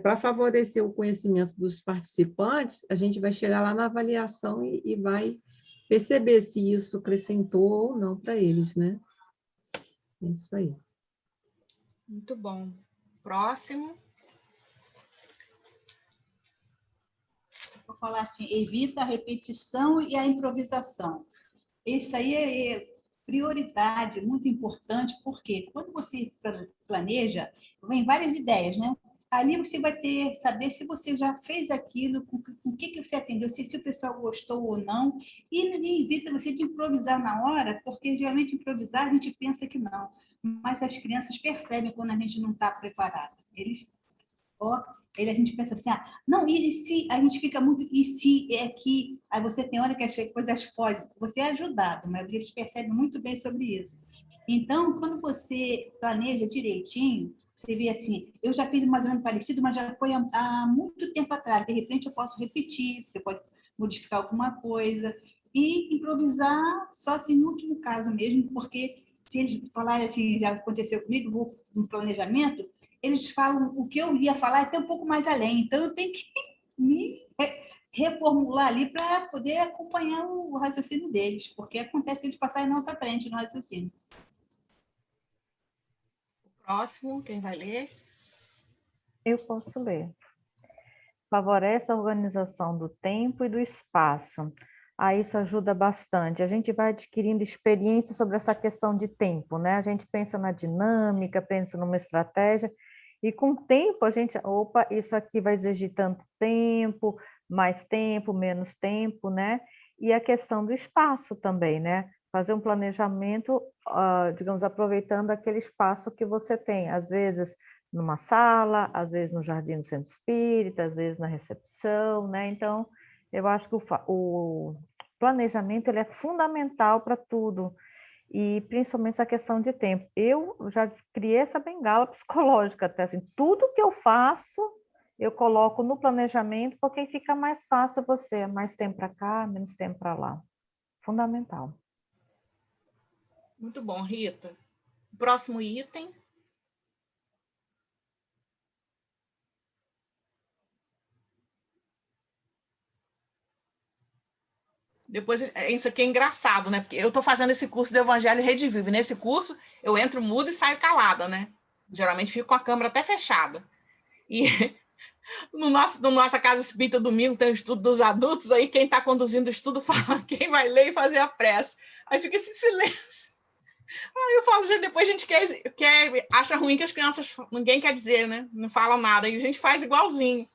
para favorecer o conhecimento dos participantes, a gente vai chegar lá na avaliação e vai perceber se isso acrescentou ou não para eles, né? É isso aí. Muito bom. Próximo. Vou falar assim, evita a repetição e a improvisação. Isso aí é prioridade, muito importante, porque quando você planeja, vem várias ideias, né? Ali você vai saber se você já fez aquilo, com o que você atendeu, se o pessoal gostou ou não, e ninguém evita você de improvisar na hora, porque geralmente improvisar a gente pensa que não, mas as crianças percebem quando a gente não está preparado. A gente pensa assim, não, e se a gente fica muito, e se é que, aí você tem hora que as coisas podem, você é ajudado, mas eles percebem muito bem sobre isso. Então, quando você planeja direitinho, você vê assim, eu já fiz mais ou menos parecido, mas já foi há muito tempo atrás, de repente eu posso repetir, você pode modificar alguma coisa, e improvisar só assim no último caso mesmo, porque se eles falarem assim, já aconteceu comigo, vou no planejamento, eles falam o que eu ia falar até um pouco mais além. Então, eu tenho que me reformular ali para poder acompanhar o raciocínio deles, porque acontece eles passarem na nossa frente no raciocínio. Próximo, quem vai ler? Eu posso ler. Favorece a organização do tempo e do espaço. Isso ajuda bastante. A gente vai adquirindo experiência sobre essa questão de tempo, né? A gente pensa na dinâmica, pensa numa estratégia, e com o tempo a gente, isso aqui vai exigir tanto tempo, mais tempo, menos tempo, né? E a questão do espaço também, né? Fazer um planejamento, digamos, aproveitando aquele espaço que você tem, às vezes numa sala, às vezes no jardim do centro espírita, às vezes na recepção, né? Então, eu acho que o planejamento ele é fundamental para tudo. e principalmente essa questão de tempo. Eu já criei essa bengala psicológica até assim, tudo que eu faço, eu coloco no planejamento, porque fica mais fácil você, mais tempo para cá, menos tempo para lá. Fundamental. Muito bom, Rita. Próximo item. Depois, isso aqui é engraçado, né? Porque eu estou fazendo esse curso do Evangelho Redivive. Nesse curso, eu entro muda e saio calada, né? Geralmente fico com a câmera até fechada. E no nossa Casa Espírita, domingo, tem o estudo dos adultos, aí quem está conduzindo o estudo fala quem vai ler e fazer a prece. Aí fica esse silêncio. Aí eu falo, gente, depois a gente acha ruim que as crianças, ninguém quer dizer, né? Não fala nada, e a gente faz igualzinho.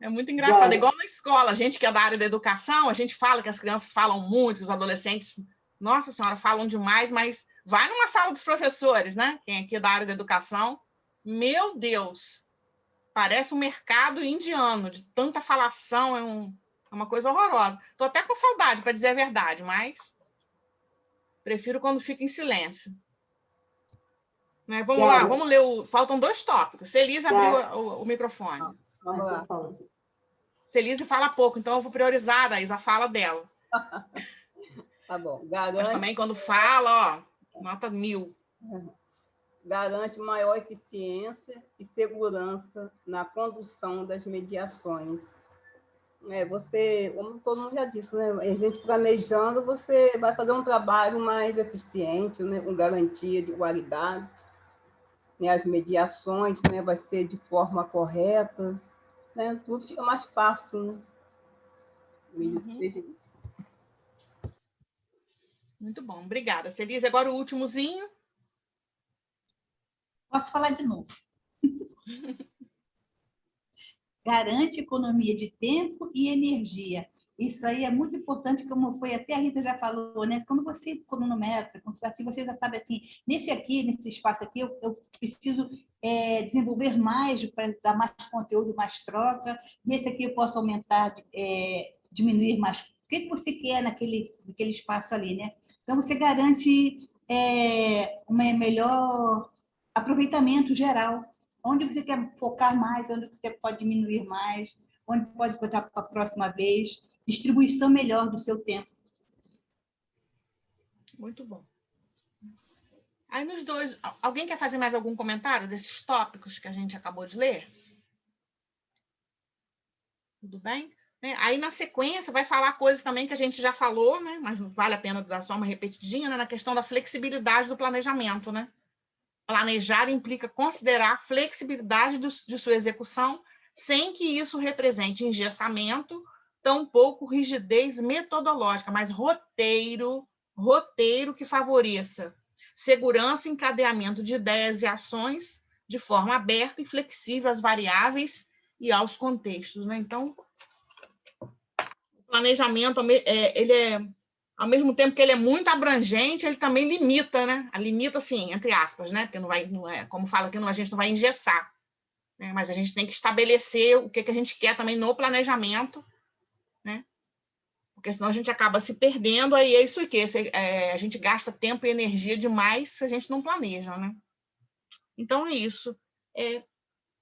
É muito engraçado, igual na escola, a gente que é da área da educação, a gente fala que as crianças falam muito, que os adolescentes, nossa senhora, falam demais, mas vai numa sala dos professores, né? Quem aqui é da área da educação, meu Deus, parece um mercado indiano, de tanta falação, é uma coisa horrorosa. Estou até com saudade, para dizer a verdade, mas prefiro quando fica em silêncio. Né? Vamos lá, vamos ler faltam 2 tópicos. Celise abriu o microfone. Vamos lá. Celise fala pouco, então eu vou priorizar a fala dela. Tá bom. Mas também quando fala, nota 1000. Garante maior eficiência e segurança na condução das mediações. Você, como todo mundo já disse, né? A gente planejando, você vai fazer um trabalho mais eficiente, né? Com garantia de qualidade. Né? As mediações, né? Vai ser de forma correta. Né? Tudo fica mais fácil, né? Uhum. Muito bom, obrigada. Celise, agora o últimozinho. Posso falar de novo. Garante economia de tempo e energia. Isso aí é muito importante, como foi até a Rita já falou, né? Quando você cronometra, assim, você já sabe assim, nesse espaço aqui, eu preciso desenvolver mais, para dar mais conteúdo, mais troca. Nesse aqui eu posso aumentar, diminuir mais. O que você quer naquele espaço ali, né? Então, você garante um melhor aproveitamento geral. Onde você quer focar mais, onde você pode diminuir mais, onde pode botar para a próxima vez, distribuição melhor do seu tempo. Muito bom. Aí nos 2, alguém quer fazer mais algum comentário desses tópicos que a gente acabou de ler? Tudo bem? Aí na sequência vai falar coisas também que a gente já falou, né? Mas vale a pena dar só uma repetidinha, né? Na questão da flexibilidade do planejamento, né? Planejar implica considerar a flexibilidade de sua execução, sem que isso represente engessamento, tampouco rigidez metodológica, mas roteiro que favoreça segurança e encadeamento de ideias e ações de forma aberta e flexível às variáveis e aos contextos. Né? Então, o planejamento, ele é... Ao mesmo tempo que ele é muito abrangente, ele também limita, né? Limita, assim, entre aspas, né? Porque não é, como fala aqui, a gente não vai engessar. Né? Mas a gente tem que estabelecer o que a gente quer também no planejamento, né? Porque senão a gente acaba se perdendo, aí é isso aqui. A gente gasta tempo e energia demais se a gente não planeja, né? Então, é isso.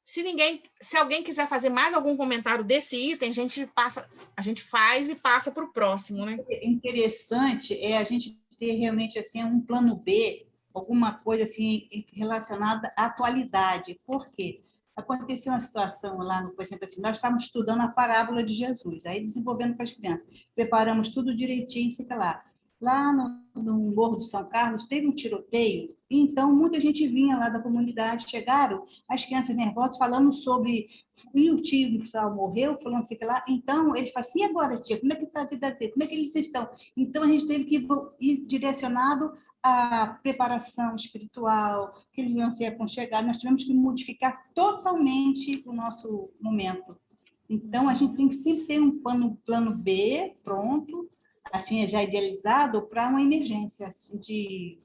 Se alguém quiser fazer mais algum comentário desse item, a gente faz e passa para o próximo, né? Interessante é a gente ter realmente assim um plano B, alguma coisa assim relacionada à atualidade. Por quê? Aconteceu uma situação lá, por exemplo, assim, nós estávamos estudando a parábola de Jesus, aí desenvolvendo com as crianças, preparamos tudo direitinho, sei lá. Lá no Morro do São Carlos teve um tiroteio, então muita gente vinha lá da comunidade, chegaram as crianças nervosas falando sobre e o tio morreu, falando assim que lá, então eles falam assim, e agora, tia, como é que está a vida dele? Como é que eles estão? Então a gente teve que ir direcionado à preparação espiritual, que eles iam se aconchegar, nós tivemos que modificar totalmente o nosso momento. Então a gente tem que sempre ter um plano B pronto, assim, já idealizado para uma emergência assim, de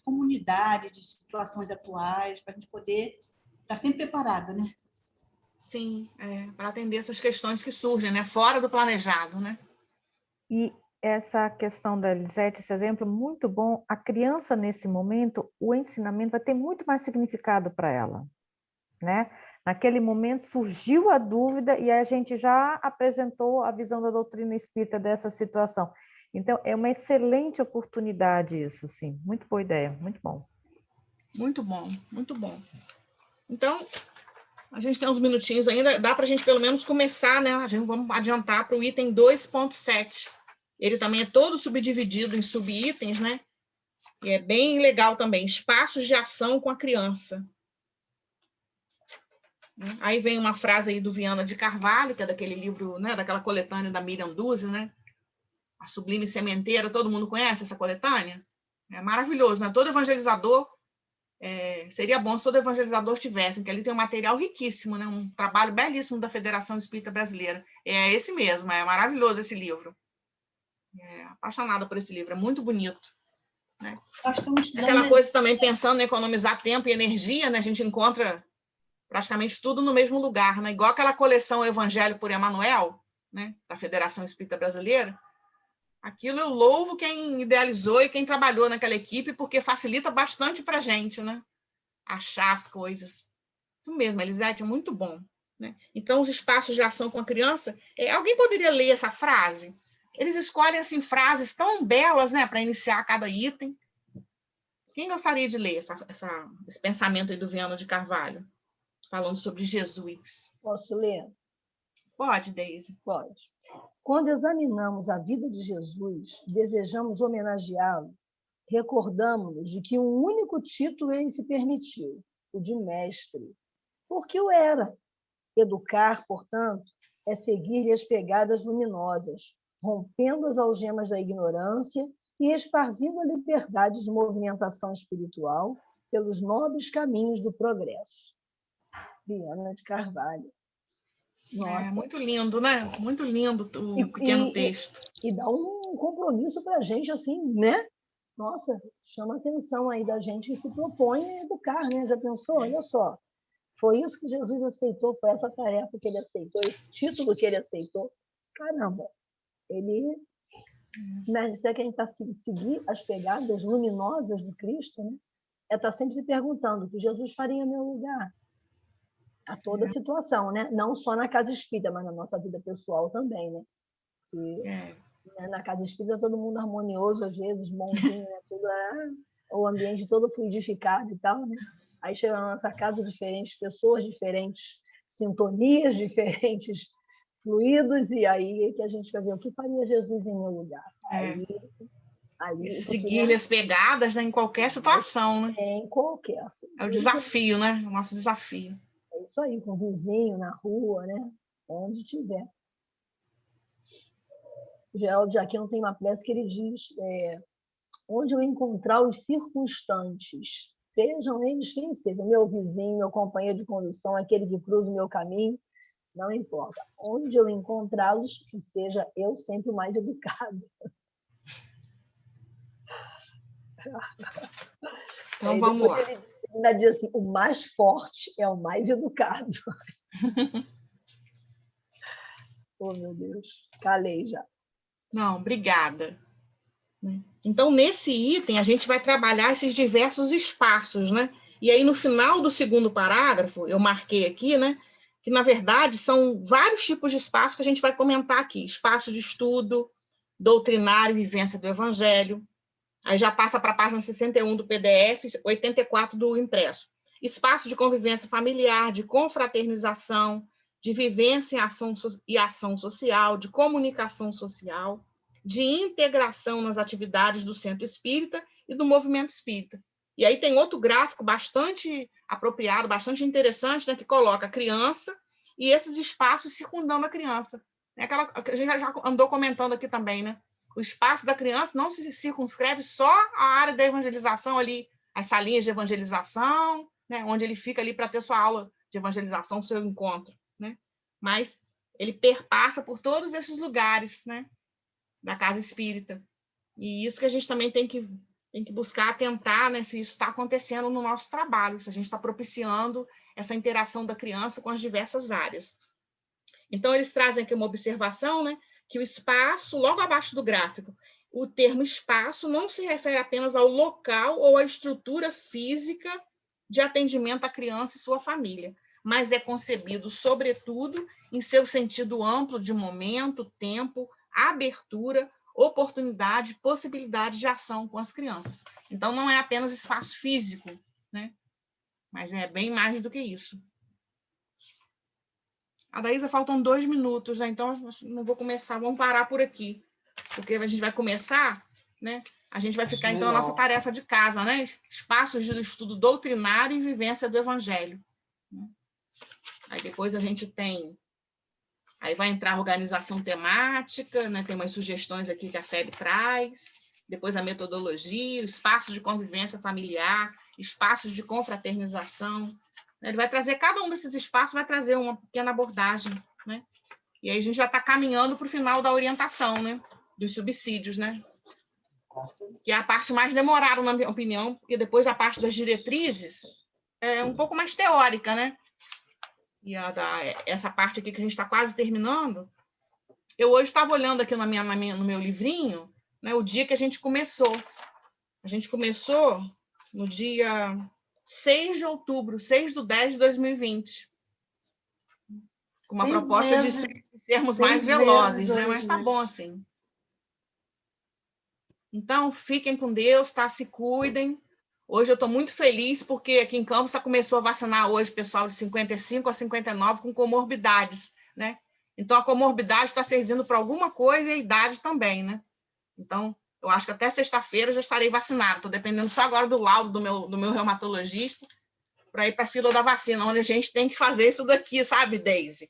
comunidade, de situações atuais, para a gente poder estar sempre preparado, né? Sim, para atender essas questões que surgem, né? Fora do planejado, né? E essa questão da Elisete, esse exemplo muito bom. A criança, nesse momento, o ensinamento vai ter muito mais significado para ela, né? Naquele momento surgiu a dúvida e a gente já apresentou a visão da doutrina espírita dessa situação. Então, é uma excelente oportunidade isso, sim. Muito boa ideia, muito bom. Muito bom, muito bom. Então, a gente tem uns minutinhos ainda, dá para a gente pelo menos começar, né? A gente vamos adiantar para o item 2.7. Ele também é todo subdividido em subitens, né? E é bem legal também, espaços de ação com a criança. Aí vem uma frase aí do Viana de Carvalho, que é daquele livro, né, daquela coletânea da Miriam Duse, né? A Sublime Sementeira, todo mundo conhece essa coletânea? É maravilhoso, né? Todo evangelizador, seria bom se todo evangelizador tivesse, que ali tem um material riquíssimo, né? Um trabalho belíssimo da Federação Espírita Brasileira. É esse mesmo, é maravilhoso esse livro. Apaixonada por esse livro, é muito bonito. Né? Aquela coisa também, pensando em economizar tempo e energia, né? A gente encontra praticamente tudo no mesmo lugar, né? Igual aquela coleção Evangelho por Emmanuel, né? Da Federação Espírita Brasileira. Aquilo eu louvo quem idealizou e quem trabalhou naquela equipe, porque facilita bastante para a gente, né? Achar as coisas. Isso mesmo, Elisete, é muito bom. Né? Então, os espaços de ação com a criança... alguém poderia ler essa frase? Eles escolhem assim, frases tão belas, né, para iniciar cada item. Quem gostaria de ler esse pensamento aí do Viana de Carvalho, falando sobre Jesus? Posso ler? Pode, Deise. Pode. Quando examinamos a vida de Jesus, desejamos homenageá-lo, recordamos-nos de que um único título ele se permitiu, o de mestre, porque o era. Educar, portanto, é seguir-lhe as pegadas luminosas, rompendo as algemas da ignorância e esparzindo a liberdade de movimentação espiritual pelos nobres caminhos do progresso. Viana de Carvalho. Nossa. Muito lindo, né? Muito lindo o pequeno texto. E dá um compromisso para a gente, assim, né? Nossa, chama a atenção aí da gente que se propõe a educar, né? Já pensou? Olha só, foi isso que Jesus aceitou, foi essa tarefa que ele aceitou, esse título que ele aceitou. Caramba, ele... Mas é que a gente está seguir as pegadas luminosas do Cristo, né? É estar sempre se perguntando o que Jesus faria em meu lugar. A toda situação, né? Não só na casa espírita, mas na nossa vida pessoal também, né? Que, né, na casa espírita todo mundo harmonioso, às vezes, bonzinho, né? Tudo o ambiente todo fluidificado e tal, né? Aí chega na nossa casa diferentes pessoas, diferentes sintonias, diferentes fluidos, e aí que a gente vai ver o que faria Jesus em meu lugar. Aí seguir as pegadas, né, em qualquer situação, né? Em qualquer. É o desafio, né? O nosso desafio. É isso aí, com o vizinho, na rua, né? Onde tiver. O Geraldo Jaquino tem uma peça que ele diz onde eu encontrar os circunstantes, sejam eles quem sejam, meu vizinho, meu companheiro de condução, aquele que cruza o meu caminho, não importa. Onde eu encontrá-los, que seja eu sempre o mais educado. Então, vamos lá. Ele ainda diz assim, o mais forte é o mais educado. Oh, meu Deus, calei já. Não, obrigada. Então, nesse item, a gente vai trabalhar esses diversos espaços, né? E aí, no final do segundo parágrafo, eu marquei aqui, né? Que, na verdade, são vários tipos de espaços que a gente vai comentar aqui. Espaço de estudo, doutrinário e vivência do Evangelho. Aí já passa para a página 61 do PDF, 84 do impresso. Espaço de convivência familiar, de confraternização, de vivência e ação social, de comunicação social, de integração nas atividades do Centro Espírita e do Movimento Espírita. E aí tem outro gráfico bastante apropriado, bastante interessante, né, que coloca a criança e esses espaços circundando a criança. É aquela que a gente já andou comentando aqui também, né? O espaço da criança não se circunscreve só à área da evangelização ali, as salinhas de evangelização, né, onde ele fica ali para ter sua aula de evangelização, seu encontro, né? Mas ele perpassa por todos esses lugares, né, da casa espírita. E isso que a gente também tem que buscar atentar, né, se isso está acontecendo no nosso trabalho, se a gente está propiciando essa interação da criança com as diversas áreas. Então, eles trazem aqui uma observação, né, que o espaço, logo abaixo do gráfico, o termo espaço não se refere apenas ao local ou à estrutura física de atendimento à criança e sua família, mas é concebido, sobretudo, em seu sentido amplo de momento, tempo, abertura, oportunidade, possibilidade de ação com as crianças. Então, não é apenas espaço físico, né? Mas é bem mais do que isso. Adaísa, faltam 2 minutos, né? Então não vou começar, vamos parar por aqui, porque a gente vai começar, né? A gente vai ficar, então, a nossa tarefa de casa, né? Espaços de estudo doutrinário e vivência do Evangelho. Aí depois a gente tem... Aí vai entrar a organização temática, né? Tem umas sugestões aqui que a FEB traz, depois a metodologia, espaços de convivência familiar, espaços de confraternização. Ele vai trazer, cada um desses espaços vai trazer uma pequena abordagem, né? E aí a gente já está caminhando para o final da orientação, né? Dos subsídios, né? Que é a parte mais demorada, na minha opinião, porque depois a parte das diretrizes é um pouco mais teórica, né? E essa parte aqui que a gente está quase terminando, eu hoje estava olhando aqui no meu livrinho, né, o dia que a gente começou. A gente começou no dia 6 de outubro, 6/10 de 2020. Com uma proposta de sermos mais velozes, né? Mas tá bom assim. Então, fiquem com Deus, tá? Se cuidem. Hoje eu estou muito feliz porque aqui em Campos já começou a vacinar hoje pessoal de 55 a 59 com comorbidades, né? Então, a comorbidade está servindo para alguma coisa e a idade também, né? Então, eu acho que até sexta-feira já estarei vacinado. Estou dependendo só agora do laudo do meu reumatologista para ir para a fila da vacina, onde a gente tem que fazer isso daqui, sabe, Deise?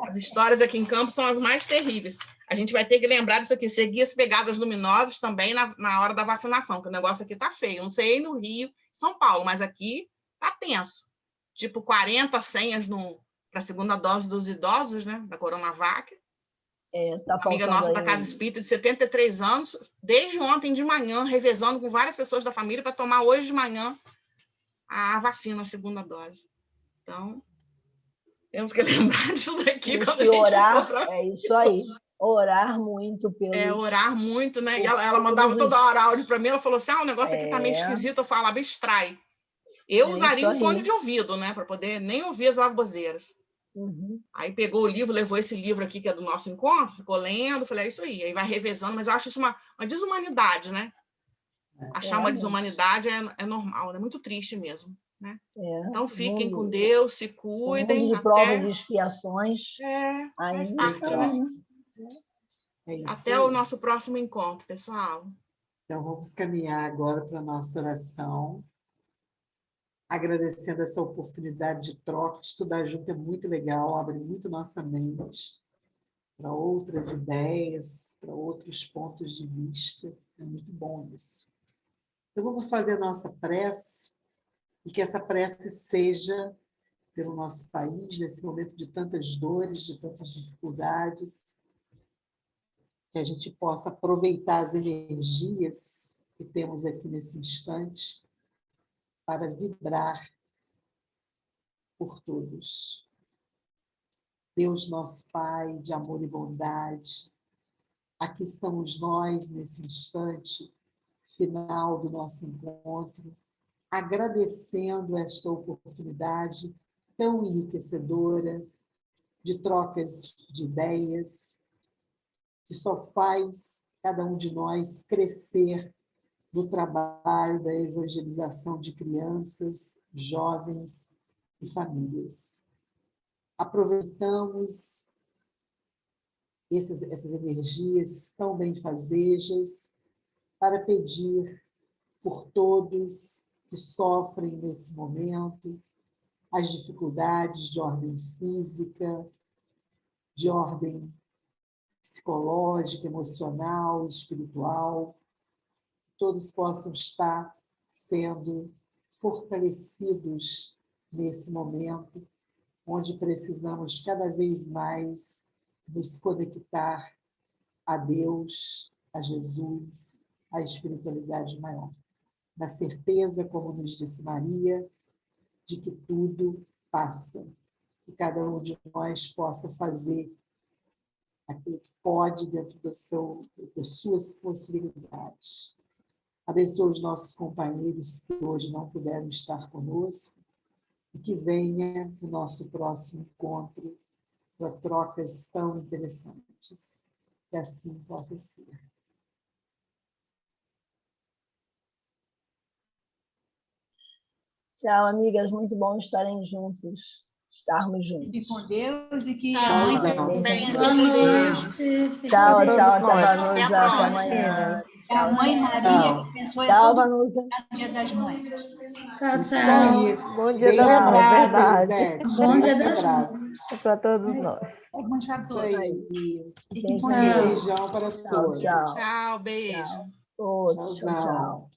As histórias aqui em Campos são as mais terríveis. A gente vai ter que lembrar disso aqui, seguir as pegadas luminosas também na hora da vacinação, que o negócio aqui tá feio. Eu não sei no Rio, São Paulo, mas aqui tá tenso. Tipo 40 senhas para a segunda dose dos idosos, né, da Coronavac. Tá amiga nossa da Casa Espírita, de 73 anos, desde ontem de manhã, revezando com várias pessoas da família para tomar hoje de manhã a vacina, a segunda dose. Então, temos que lembrar disso daqui quando a gente orar, for pra... É isso aí. Orar muito pelo... orar muito, né? E ela mandava toda hora áudio para mim, ela falou assim, o negócio aqui tá meio esquisito, eu falava, abstrai. Eu usaria um fone de ouvido, né? Para poder nem ouvir as baboseiras. Uhum. Aí pegou o livro, levou esse livro aqui, que é do nosso encontro, ficou lendo, falei, é isso aí. Aí vai revezando, mas eu acho isso uma desumanidade, né? Achar uma desumanidade é normal, é muito triste mesmo, né? Então fiquem com Deus, se cuidem. De provas e expiações. Faz parte, né? Até o nosso próximo encontro, pessoal. Então vamos caminhar agora para a nossa oração. Agradecendo essa oportunidade de troca, estudar junto é muito legal, abre muito nossa mente para outras ideias, para outros pontos de vista. É muito bom isso. Então, vamos fazer a nossa prece, e que essa prece seja pelo nosso país, nesse momento de tantas dores, de tantas dificuldades, que a gente possa aproveitar as energias que temos aqui nesse instante para vibrar por todos. Deus, nosso Pai, de amor e bondade, aqui estamos nós, nesse instante final do nosso encontro, agradecendo esta oportunidade tão enriquecedora de trocas de ideias, que só faz cada um de nós crescer no trabalho da evangelização de crianças, jovens e famílias. Aproveitamos essas energias tão benfazejas para pedir por todos que sofrem nesse momento as dificuldades de ordem física, de ordem psicológica, emocional, espiritual, que todos possam estar sendo fortalecidos nesse momento, onde precisamos cada vez mais nos conectar a Deus, a Jesus, à espiritualidade maior. Na certeza, como nos disse Maria, de que tudo passa, que cada um de nós possa fazer aquilo que pode dentro das suas possibilidades. Abençoe os nossos companheiros que hoje não puderam estar conosco e que venha o nosso próximo encontro para trocas tão interessantes. Que assim possa ser. Tchau, amigas. Muito bom estarmos juntos. Fique com Deus e que a Tchau, mãe Tchau. bem, Boa fique com Deus. noite. Tchau, Para tchau, todos nós. Vanusa. Até a Até próxima. amanhã. a mãe Maria Tchau. que abençoe Tchau, a todo Vanusa. mundo no Dia das Mães. Tchau, Isso tchau. aí. Bom dia Bem das mães, lembrado, verdade. Elisete. Bom Bem dia das lembrado. mães. Para todos nós. Vamos para Isso todos. aí. Fiquem com Tchau. Deus. Beijão para Tchau, todos. tchau. Tchau, beijo. Todos. Tchau, tchau. Tchauzão.